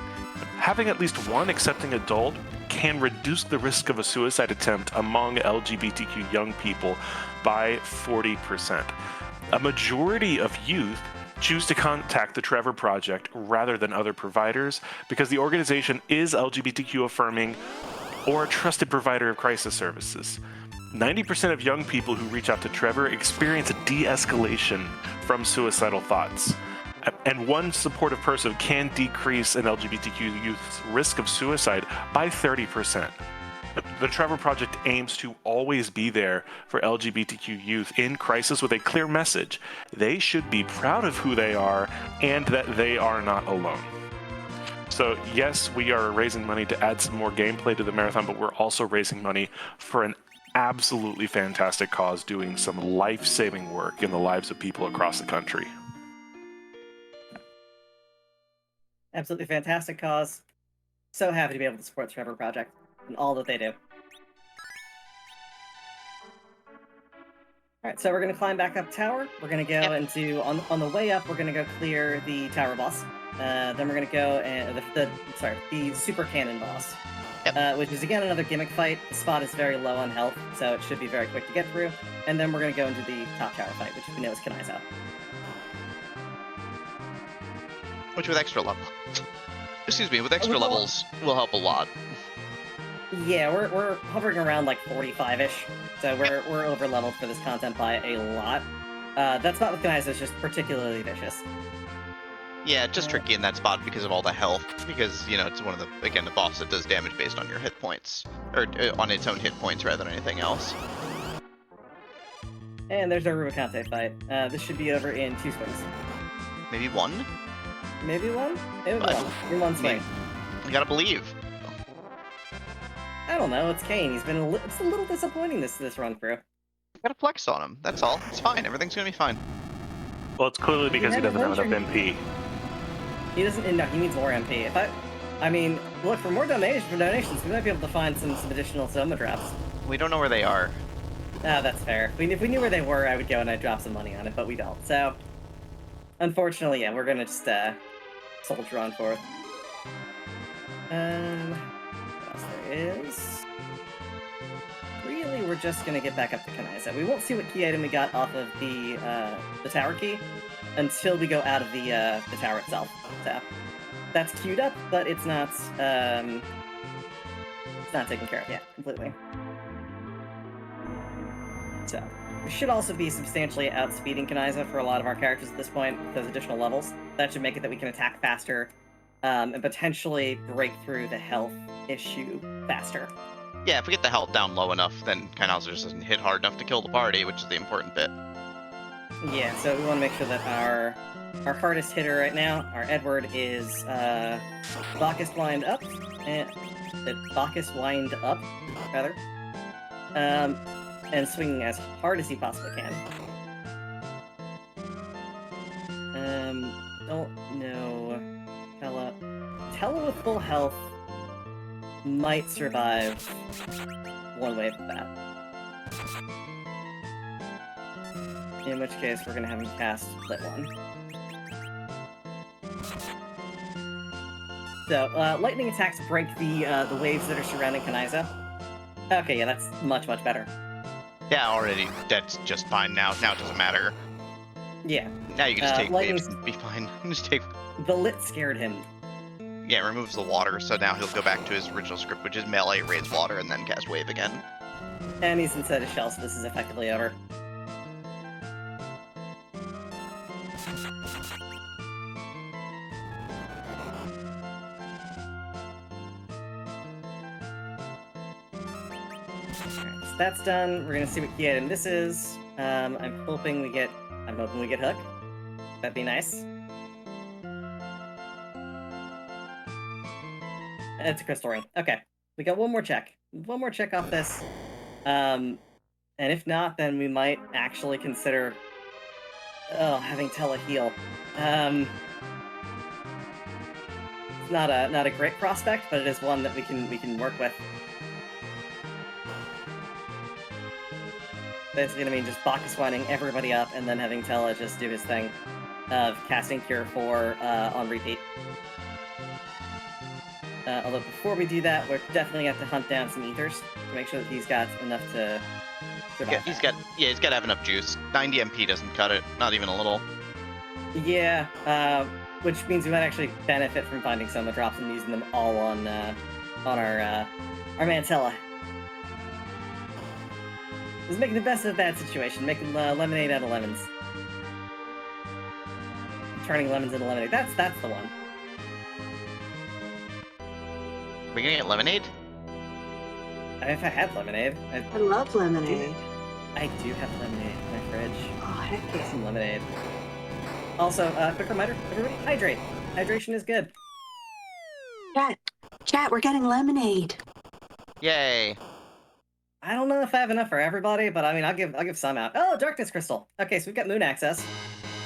Having at least one accepting adult can reduce the risk of a suicide attempt among LGBTQ young people by 40%. A majority of youth choose to contact the Trevor Project rather than other providers because the organization is LGBTQ affirming or a trusted provider of crisis services. 90% of young people who reach out to Trevor experience a de-escalation from suicidal thoughts. And one supportive person can decrease an LGBTQ youth's risk of suicide by 30%. The Trevor Project aims to always be there for LGBTQ youth in crisis with a clear message. They should be proud of who they are and that they are not alone. So yes, we are raising money to add some more gameplay to the marathon, but we're also raising money for an absolutely fantastic cause doing some life-saving work in the lives of people across the country. Absolutely fantastic cause. So happy to be able to support the Trevor Project and all that they do. Alright, so we're going to climb back up tower. We're going to go into, on the way up, we're going to go clear the tower boss. Then we're going to go, and the super cannon boss. Which is again another gimmick fight. The spot is very low on health, so it should be very quick to get through. And then we're going to go into the top tower fight, which we know is Kanaizo. Which with extra level, with extra levels will help a lot. Yeah, we're hovering around like 45-ish, so we're over leveled for this content by a lot. That spot with Kanaizo is just particularly vicious. Yeah, just tricky in that spot because of all the health. Because it's one of the boss that does damage based on your hit points, or on its own hit points rather than anything else. And there's our Rubicante fight. This should be over in 2 swings. Maybe 1. Maybe 1? Maybe 1. In 1 swing. You gotta believe. I don't know. It's Kane. He's been it's a little disappointing this run through. You gotta flex on him. That's all. It's fine. Everything's gonna be fine. Well, it's clearly because he doesn't have enough MP. He doesn't. No, he needs more MP. I mean, look, for more donations, we might be able to find some additional Soma drops. We don't know where they are. Ah, that's fair. If we knew where they were, I would go and I'd drop some money on it, but we don't. So, unfortunately, yeah, we're gonna just soldier on forth. What else there is? Really, we're just gonna get back up to Kanaizo. We won't see what key item we got off of the tower key until we go out of the tower itself. So that's queued up, but it's not taken care of yet completely. So we should also be substantially outspeeding Kanaizo for a lot of our characters at this point with those additional levels. That should make it that we can attack faster and potentially break through the health issue faster. Yeah, if we get the health down low enough, then Kanaizo just doesn't hit hard enough to kill the party, which is the important bit. Yeah, so we want to make sure that our hardest hitter right now, our Edward, is Bacchus wind up, and swinging as hard as he possibly can. Don't know. Tella with full health might survive one wave of that. In which case, we're gonna have him cast Lit 1. So, lightning attacks break the waves that are surrounding Kanaizo. Okay, yeah, that's much better. Yeah, already. That's just fine now. Now it doesn't matter. Yeah. Now you can just take waves and be fine. Just take. The Lit scared him. Yeah, it removes the water, so now he'll go back to his original script, which is melee, raise water, and then cast wave again. And he's inside his shell, so this is effectively over. So that's done. We're gonna see what key item this is. I'm hoping we get Hook. That'd be nice. It's a crystal ring. Okay, we got one more check. One more check off this. And if not, then we might actually consider having Tella heal. Not a great prospect, but it is one that we can work with. Basically gonna mean just Bacchus winding everybody up and then having Tella just do his thing of casting Cure 4 on repeat. Although before we do that, we're definitely going to have to hunt down some ethers to make sure that he's got enough to survive. Yeah, he's got to have enough juice. 90 MP doesn't cut it, not even a little. Yeah, which means we might actually benefit from finding some of the drops and using them all on our Mantella. Just making the best of a bad situation, making lemonade out of lemons. Turning lemons into lemonade. That's the one. Are we gonna get lemonade? If I had lemonade, I love lemonade. I do have lemonade in my fridge. Oh, heck Get yeah. some lemonade. Also, quick reminder, everybody, hydrate. Hydration is good. Chat, we're getting lemonade. Yay! I don't know if I have enough for everybody, but I mean, I'll give some out. Oh, darkness crystal. Okay, so we've got moon access.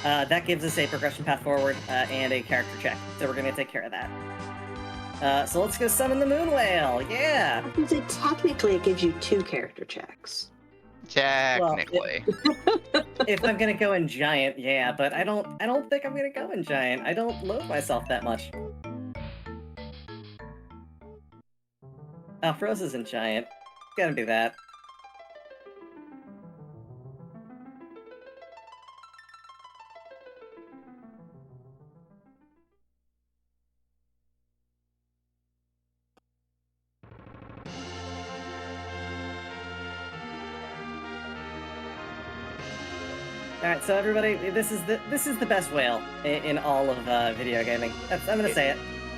That gives us a progression path forward and a character check. So we're gonna take care of that. So let's go summon the moon whale. Yeah. Because technically it gives you 2 character checks. Technically. If I'm gonna go in giant, yeah, but I don't think I'm gonna go in giant. I don't load myself that much. Froze is in giant. Gotta do that. All right, so everybody, this is the best whale in all of video gaming. I'm gonna say it.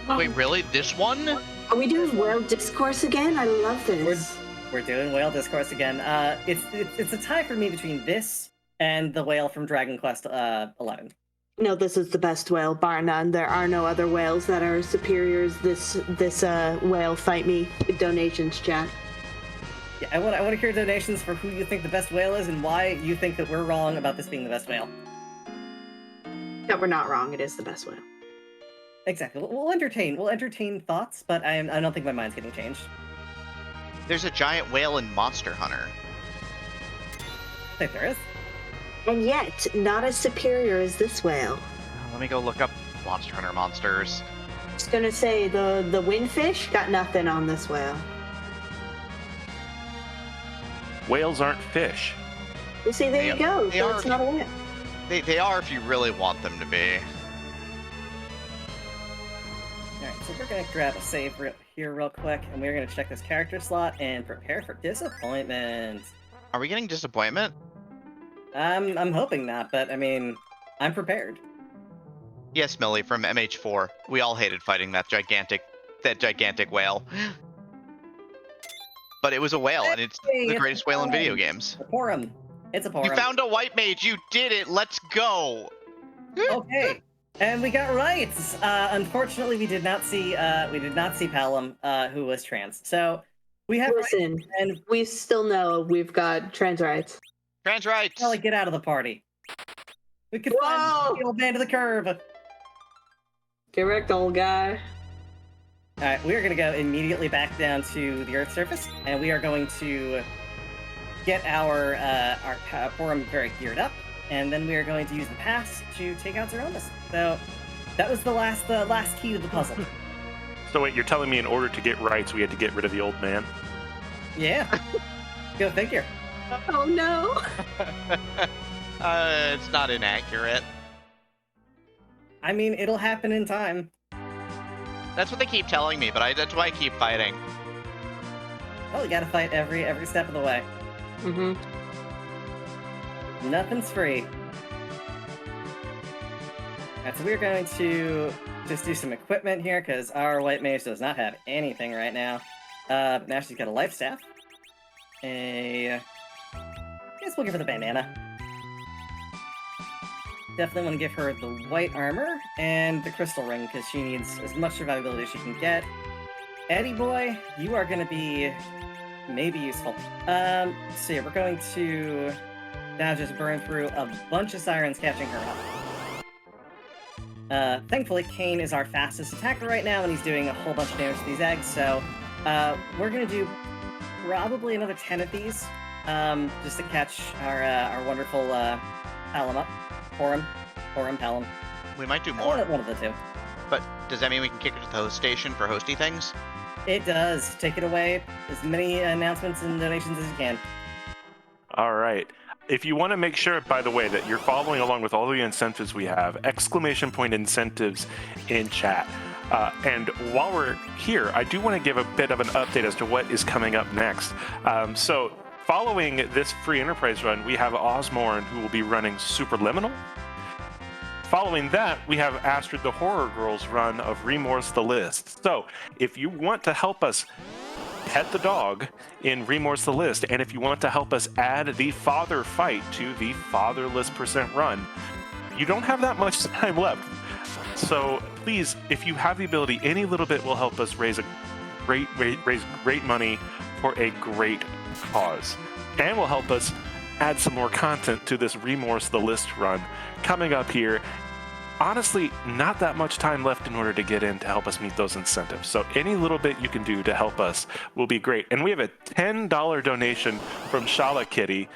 Wait, really? This one? Are we doing World Discourse again? I love this. We're doing whale discourse again. It's a tie for me between this and the whale from Dragon Quest 11. No, this is the best whale, bar none. There are no other whales that are superior as this whale. Fight me. Donations, chat. Yeah, I want to hear donations for who you think the best whale is and why you think that we're wrong about this being the best whale. No, we're not wrong. It is the best whale. Exactly. We'll entertain thoughts, but I don't think my mind's getting changed. There's a giant whale in Monster Hunter. I think there is. And yet, not as superior as this whale. Let me go look up Monster Hunter monsters. Just gonna say the windfish got nothing on this whale. Whales aren't fish. You see, there you go. They So are- it's not a whale. They are if you really want them to be. All right, so we're gonna grab a save here real quick, and we're gonna check this character slot and prepare for disappointment. Are we getting disappointment? I'm hoping not, but I mean, I'm prepared. Yes, Millie from MH4. We all hated fighting that gigantic whale. But it was a whale, and it's Hey, the it's greatest a whale in video poem. games. A Porum. It's a Porum. You found a white mage. You did it. Let's go. Okay, and we got rights. Unfortunately, we did not see Palom, who was trans. So we have Listen, rights, and we still know we've got trans rights. Trans rights. probably get out of the party. We could Whoa! find the old man to the curb. Get wrecked, old guy. All right, we are going to go immediately back down to the Earth's surface, and we are going to get our forum very geared up, and then we are going to use the pass to take out Zeromus. So that was the last key to the puzzle. So wait, you're telling me in order to get rights, we had to get rid of the old man? Yeah, go figure. Oh no. It's not inaccurate. I mean, it'll happen in time. That's what they keep telling me, but that's why I keep fighting. Well, you gotta fight every step of the way. Mm-hmm. Nothing's free. Alright, so we're going to just do some equipment here, because our white mage does not have anything right now. Now she's got a life staff. I guess we'll give her the bandana. Definitely want to give her the white armor and the crystal ring, because she needs as much survivability as she can get. Eddie boy, you are going to be maybe useful. So yeah, we're going to now just burn through a bunch of sirens catching her up. Thankfully, Kane is our fastest attacker right now, and he's doing a whole bunch of damage to these eggs, so we're going to do probably another 10 of these, just to catch our wonderful Palom up. Palom. We might do more. One of the two. But does that mean we can kick it to the host station for hosty things? It does. Take it away. As many announcements and donations as you can. All right. If you want to make sure, by the way, that you're following along with all the incentives we have, exclamation point incentives in chat. And while we're here, I do want to give a bit of an update as to what is coming up next. So following this free enterprise run, we have Osmorn, who will be running Superliminal. Following that, we have Astrid the Horror Girl's run of Remorse the List. So if you want to help us pet the dog in Remorse the List, and if you want to help us add the father fight to the Fatherless % run, you don't have that much time left. So please, if you have the ability, any little bit will help us raise great money for a great cause, and will help us add some more content to this Remorse the List run coming up here. Honestly, not that much time left in order to get in to help us meet those incentives. So any little bit you can do to help us will be great. And we have a $10 donation from Shala Kitty.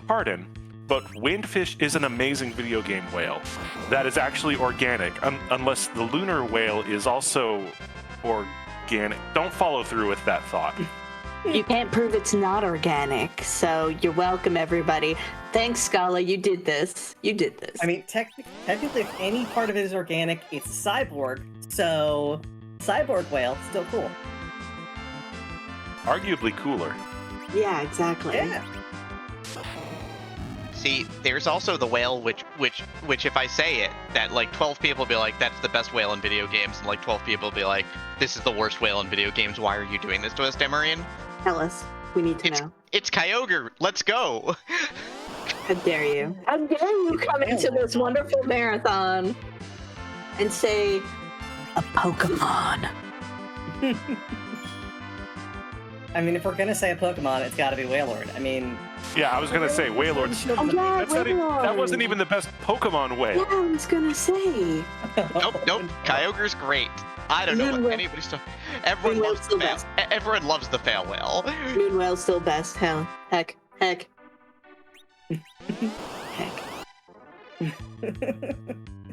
Pardon, but Windfish is an amazing video game whale that is actually organic, unless the lunar whale is also organic. Don't follow through with that thought. You can't prove it's not organic, so you're welcome, everybody. Thanks, Scala. You did this. You did this. I mean, technically, if any part of it is organic, it's a cyborg. So, cyborg whale, still cool. Arguably cooler. Yeah, exactly. Yeah. See, there's also the whale, which if I say it, that like 12 people will be like, that's the best whale in video games, and like 12 people will be like, this is the worst whale in video games. Why are you doing this to us, Demarian? Tell us. We need to know. It's Kyogre. Let's go. How dare you? How dare you come into this wonderful marathon and say a Pokemon? I mean, if we're gonna say a Pokemon, it's gotta be Wailord. I mean... Yeah, I was gonna say Wailord. Oh, yeah, That wasn't even the best Pokemon whale. Yeah, I was gonna say. Nope. Kyogre's great. I don't know what anybody's talking. Everyone loves the fail. Everyone loves the fail whale. Moon whale's still best. Hell, heck.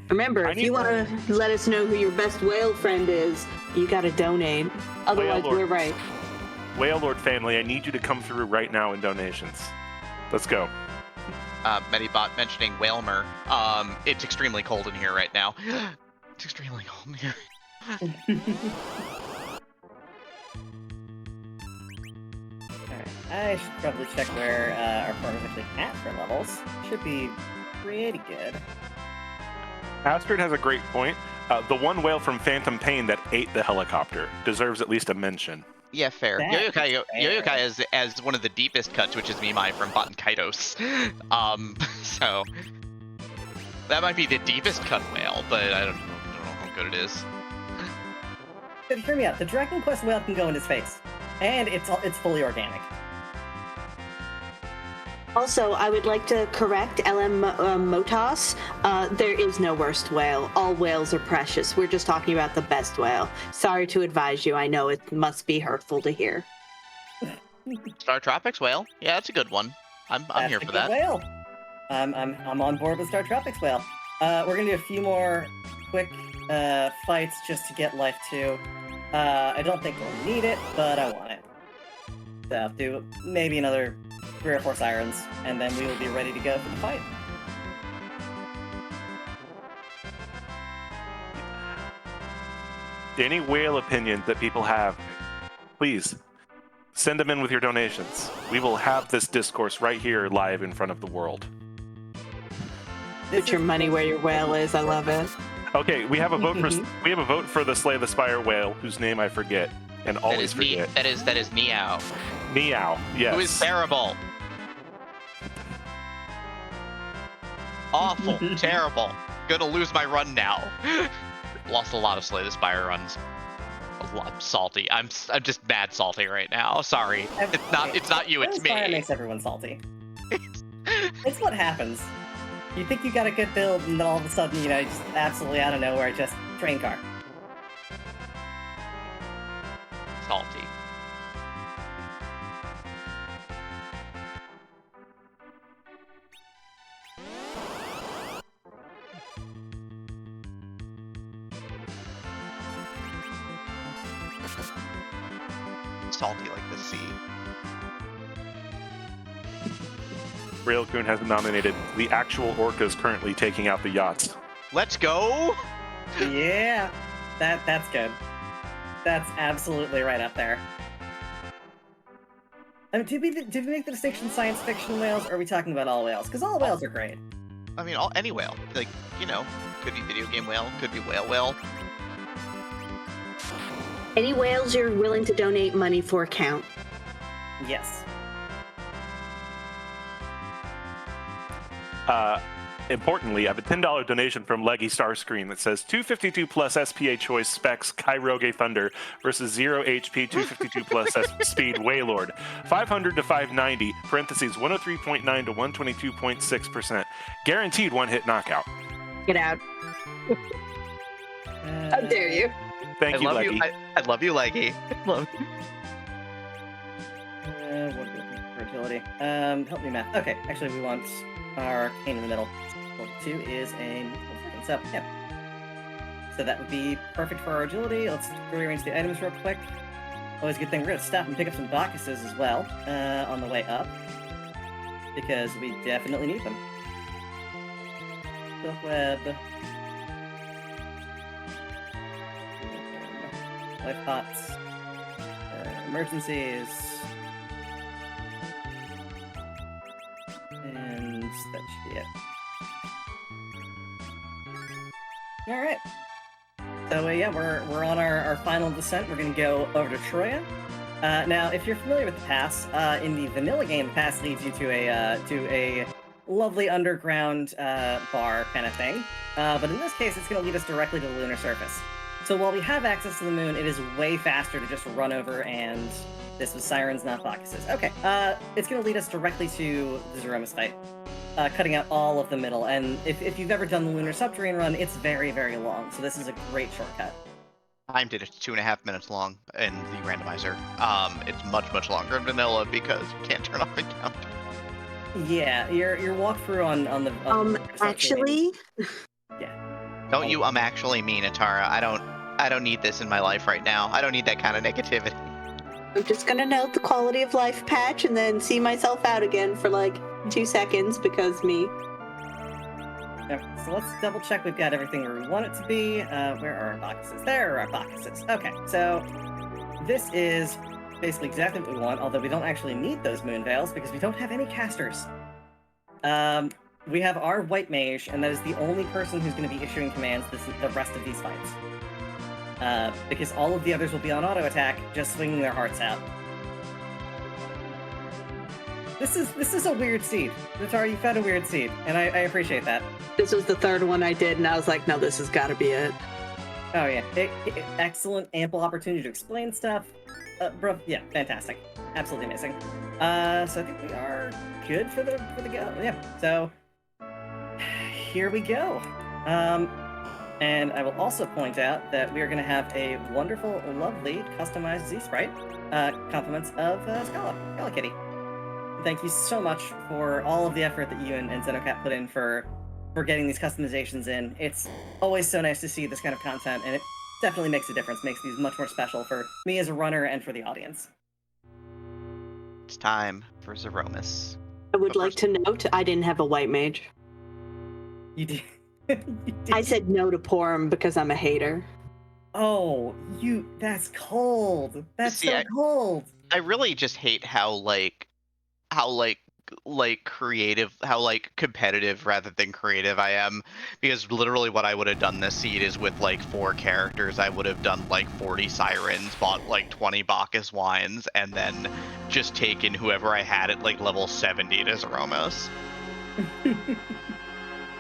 Remember, if you want to let us know who your best whale friend is, you gotta donate. Otherwise, we're right. Wailord family, I need you to come through right now in donations. Let's go. Medibot mentioning Whalmer. It's extremely cold in here right now. It's extremely cold in here. Alright, I should probably check where our partner's actually at for levels. Should be pretty good. Astrid has a great point. The one whale from Phantom Pain that ate the helicopter deserves at least a mention. Yeah, fair. Yoyokai is as one of the deepest cuts, which is Mimai from Bot and Kaitos. So that might be the deepest cut whale, but I don't know how good it is. But hear me out. The Dragon Quest whale can go in his face, and it's fully organic. Also, I would like to correct LM Motas. There is no worst whale. All whales are precious. We're just talking about the best whale. Sorry to advise you. I know it must be hurtful to hear. Star Tropics whale. Yeah, that's a good one. I'm here for that. Whale. I'm on board with Star Tropics whale. We're gonna do a few more quick fights just to get life 2. I don't think we'll need it, but I want it. So I'll do maybe another 3 or 4 sirens, and then we will be ready to go for the fight. Any whale opinions that people have, please send them in with your donations. We will have this discourse right here live in front of the world. Put your money where your whale is. I love it. Okay, we have a vote for the Slay the Spire whale, whose name I forget and always forget. That is Niao. Niao, yes. Who is terrible. Awful. Terrible. Gonna lose my run now. Lost a lot of Slay the Spire runs. I'm salty. I'm just mad salty right now. Sorry. It's not you, it's me. Fire makes everyone salty. It's what happens. You think you got a good build, and then all of a sudden, just absolutely out of nowhere, just train car. Salty. salty like the sea. Railcoon has nominated the actual orcas currently taking out the yachts. Let's go! Yeah, that's good. That's absolutely right up there. I mean, did we make the distinction science fiction whales, or are we talking about all whales? Because all whales are great. I mean, any whale. Like, you know, could be video game whale, could be whale. Any whales you're willing to donate money for count. Yes. Importantly, I have a $10 donation from Leggy Starscreen that says 252 plus SPA choice specs Kairoge Thunder versus 0 HP 252 plus speed Waylord. 500 to 590, parentheses 103.9 to 122.6%. Guaranteed one-hit knockout. Get out. How dare you? Thank you, Leggy. I love you, Leggy. What are we looking for agility? Help me math. Okay, actually we want our arcane in the middle. 2 is a... So, yeah. So that would be perfect for our agility. Let's rearrange the items real quick. Always a good thing. We're going to stop and pick up some Bacchuses as well on the way up. Because we definitely need them. Silk web. Life pots. Emergencies. And that should be it. Alright. So yeah, we're on our final descent. We're gonna go over to Troya. Now, if you're familiar with the pass, in the vanilla game, the pass leads you to a lovely underground bar kind of thing. But in this case, it's gonna lead us directly to the lunar surface. So while we have access to the moon, it is way faster to just run over and... This was Sirens, not Bacchuses. Okay, it's going to lead us directly to the Zeromus fight, cutting out all of the middle. And if you've ever done the Lunar Subterranean run, it's very, very long. So this is a great shortcut. Timed it. It's 2.5 minutes long in the randomizer. It's much longer in vanilla because you can't turn off the count. Yeah, your walkthrough on the actually, yeah. Don't you actually mean, Atara? I don't need this in my life right now. I don't need that kind of negativity. I'm just gonna note the quality of life patch and then see myself out again for like 2 seconds because me. Okay, so let's double check we've got everything where we want it to be. Where are our Bacchuses? There are our Bacchuses. Okay, so this is basically exactly what we want, although we don't actually need those moon veils because we don't have any casters. We have our white mage, and that is the only person who's going to be issuing commands the rest of these fights. Because all of the others will be on auto attack, just swinging their hearts out. This is a weird seed. Natara, you found a weird seed, and I appreciate that. This was the third one I did, and I was like, no, this has got to be it. Oh yeah, excellent, ample opportunity to explain stuff. Bro, yeah, fantastic, absolutely amazing. So I think we are good for the go. Yeah. So here we go. And I will also point out that we are going to have a wonderful, lovely, customized Z-Sprite, compliments of Scala Kitty. Thank you so much for all of the effort that you and Xenocat put in for getting these customizations in. It's always so nice to see this kind of content, and it definitely makes a difference, makes these much more special for me as a runner and for the audience. It's time for Zeromus. I would like to note I didn't have a white mage. You did. I said no to Porum because I'm a hater. Oh, that's cold. That's so cold. I really just hate how creative, how competitive rather than creative I am, because literally what I would have done this seed is with 4 characters. I would have done 40 sirens, bought 20 Bacchus wines, and then just taken whoever I had at level 70 to Zeromus.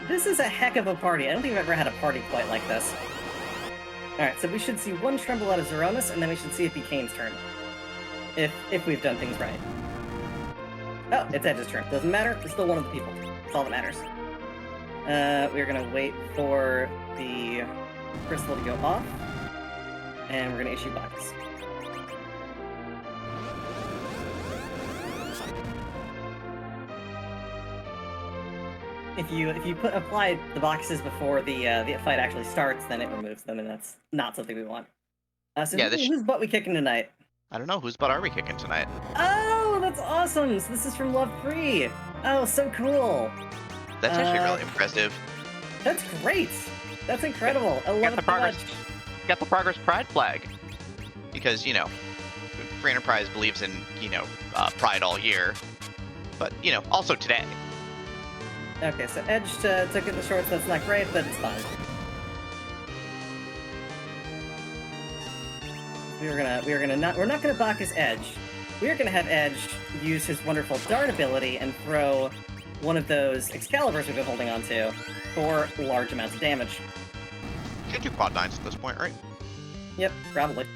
This is a heck of a party. I don't think I've ever had a party quite like this. Alright, so we should see one Tremble out of Zeromus, and then we should see it be Kane's turn. If we've done things right. Oh, it's Edge's turn. Doesn't matter. It's still one of the people. That's all that matters. We're going to wait for the crystal to go off, and we're going to issue Bacchus. If you apply the Bacchuses before the fight actually starts, then it removes them, and that's not something we want. So yeah, who's butt we kicking tonight? I don't know, whose butt are we kicking tonight? Oh, that's awesome! So this is from Love 3. Oh, so cool. That's actually really impressive. That's great. That's incredible. I love Got it the so progress. much. Got the Progress Pride flag. Because, Free Enterprise believes in, Pride all year. But, also today. Okay, so Edge took it in the shorts. That's not great, but it's fine. We're not gonna block his Edge. We are gonna have Edge use his wonderful dart ability and throw one of those Excaliburs we've been holding on to for large amounts of damage. Should do quad 9s at this point, right? Yep, probably.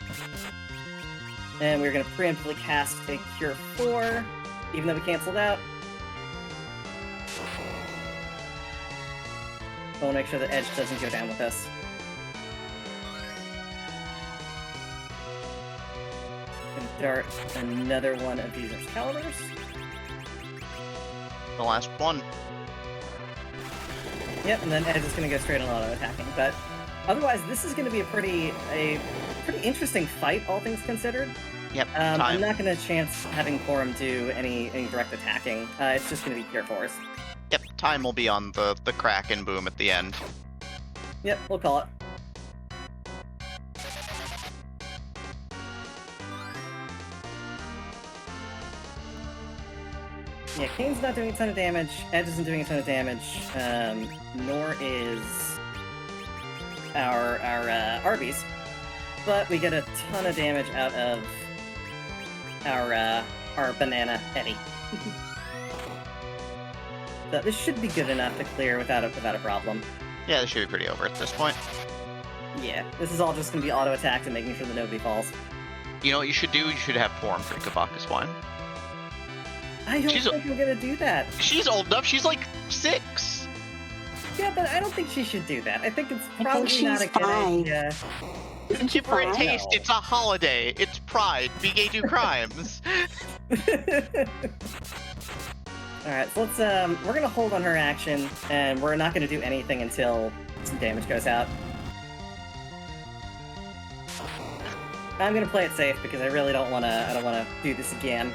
And we're gonna preemptively cast a Cure 4, even though we canceled out. I want to make sure that Edge doesn't go down with us. Gonna dart another one of these Excaliburs. The last one. Yep, and then Edge is gonna go straight on auto attacking. But otherwise, this is gonna be a pretty interesting fight, all things considered. Yep. I'm not gonna chance having Quorum do any direct attacking. It's just gonna be Cure 4s. Yep, time will be on the crack and boom at the end. Yep, we'll call it. Yeah, Kane's not doing a ton of damage, Edge isn't doing a ton of damage, nor is our Arby's. But we get a ton of damage out of our Banana Eddie. So this should be good enough to clear without a problem. Yeah, this should be pretty over at this point. Yeah, this is all just gonna be auto attacked and making sure that nobody falls. You know what you should do? You should have Forum drink a vodka swine. I don't think I'm gonna do that. She's old enough. She's like 6. Yeah, but I don't think she should do that. I think it's I probably think not a she's good fine. idea. Isn't she Give her a fine? taste. It's a holiday. It's Pride. Be gay, do crimes. Alright, so let's, we're gonna hold on her action, and we're not gonna do anything until some damage goes out. I'm gonna play it safe, because I really don't wanna do this again.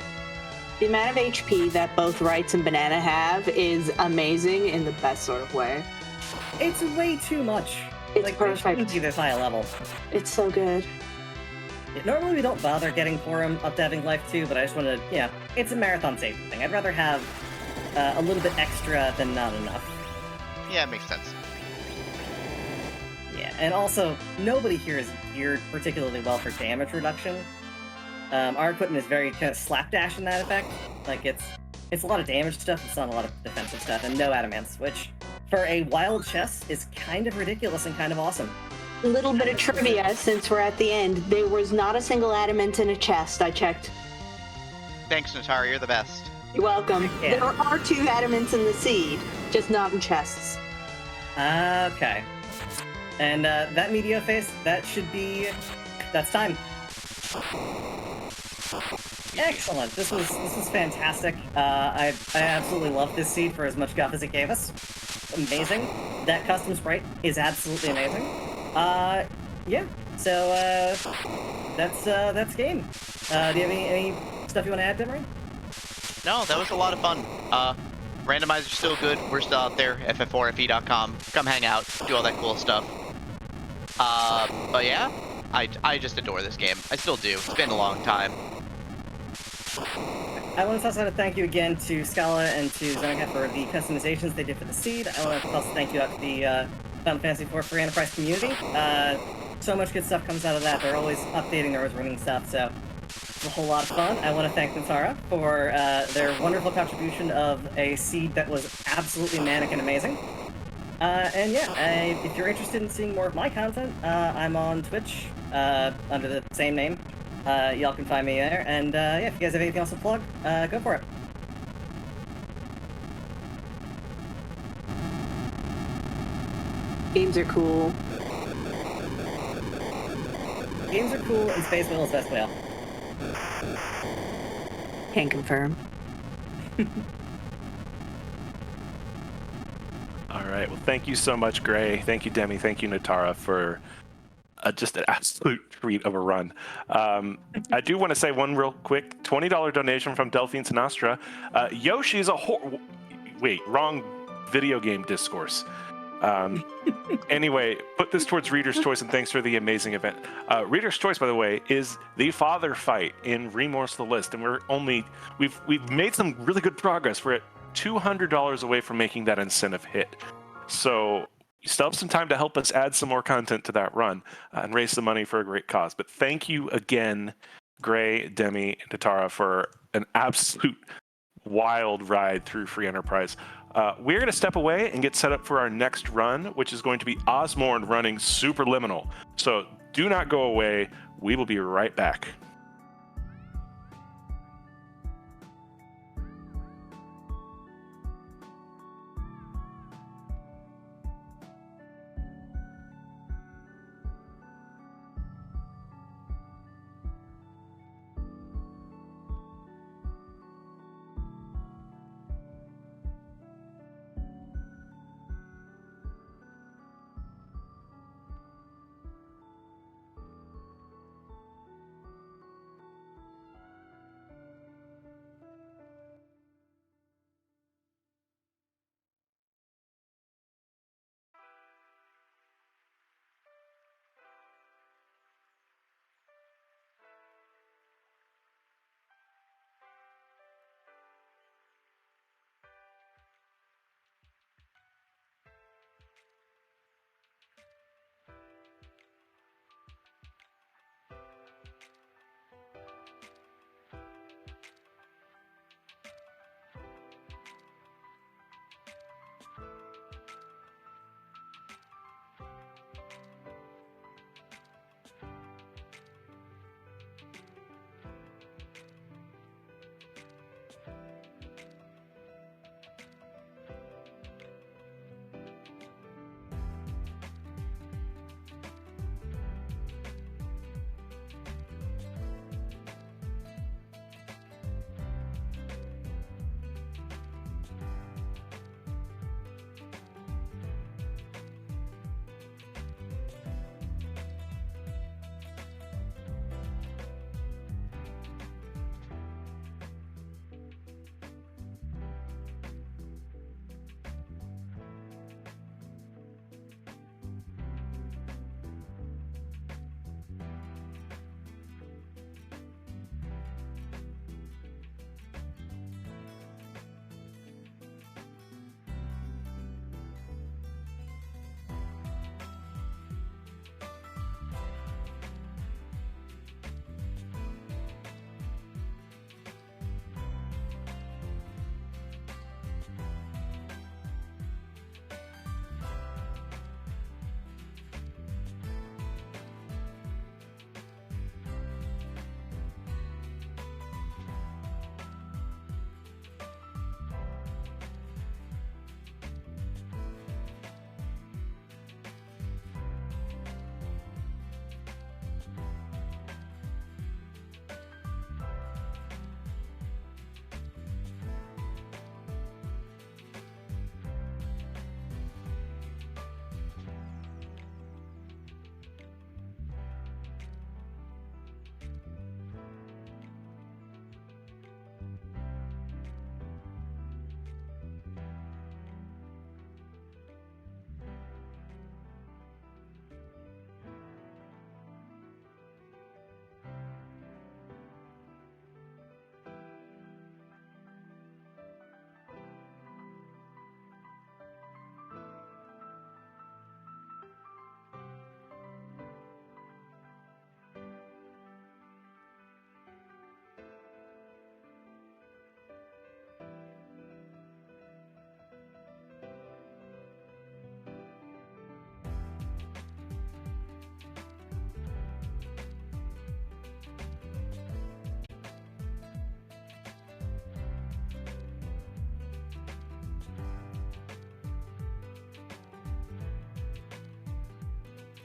The amount of HP that both Rights and Banana have is amazing in the best sort of way. It's way too much. It's like, they shouldn't perfect. be this high a level. It's so good. Normally we don't bother getting Quorum up to having life 2, but I just wanna, it's a marathon safety thing. I'd rather have a little bit extra than not enough. Yeah, it makes sense. Yeah, and also, nobody here is geared particularly well for damage reduction. Our equipment is very kind of slapdash in that effect. Like, it's a lot of damage stuff, it's not a lot of defensive stuff, and no adamants, which, for a wild chess, is kind of ridiculous and kind of awesome. A little bit of trivia since we're at the end. There was not a single adamant in a chest. I checked. Thanks, Natara. You're the best. You're welcome. Yeah. There are 2 adamants in the seed, just not in chests. Okay. And that meteor face, that's time. Excellent. This was fantastic. I absolutely love this seed for as much guff as it gave us. Amazing. That custom sprite is absolutely amazing. Yeah. So that's game. Do you have any stuff you want to add, Demery? No, that was a lot of fun. Randomizer's still good. We're still out there. ff4fe.com. Come hang out. Do all that cool stuff. But yeah, I just adore this game. I still do. It's been a long time. I want to also thank you again to Scala and to Zeneca for the customizations they did for the seed. I want to also thank you out to the Final Fantasy IV Free Enterprise community. So much good stuff comes out of that. They're always updating, they're always running stuff, so it's a whole lot of fun. I want to thank Natara for their wonderful contribution of a seed that was absolutely manic and amazing. And yeah, if you're interested in seeing more of my content, I'm on Twitch under the same name. Y'all can find me there. And yeah, if you guys have anything else to plug, go for it. Games are cool. Games are cool, and Space Whale is best whale. Can confirm. All right. Well, thank you so much, Gray. Thank you, Demi. Thank you, Natara, for just an absolute treat of a run. I do want to say one real quick $20 donation from Delphine Sinastra. Yoshi's a wait, wrong video game discourse. Anyway, put this towards Reader's Choice, and thanks for the amazing event. Reader's Choice, by the way, is the father fight in Remorse the List, and we've made some really good progress. We're at $200 away from making that incentive hit. So you still have some time to help us add some more content to that run and raise some money for a great cause. But thank you again, Gray, Demi, and Tatara, for an absolute wild ride through Free Enterprise. We're going to step away and get set up for our next run, which is going to be Osmorn running Superliminal. So do not go away. We will be right back.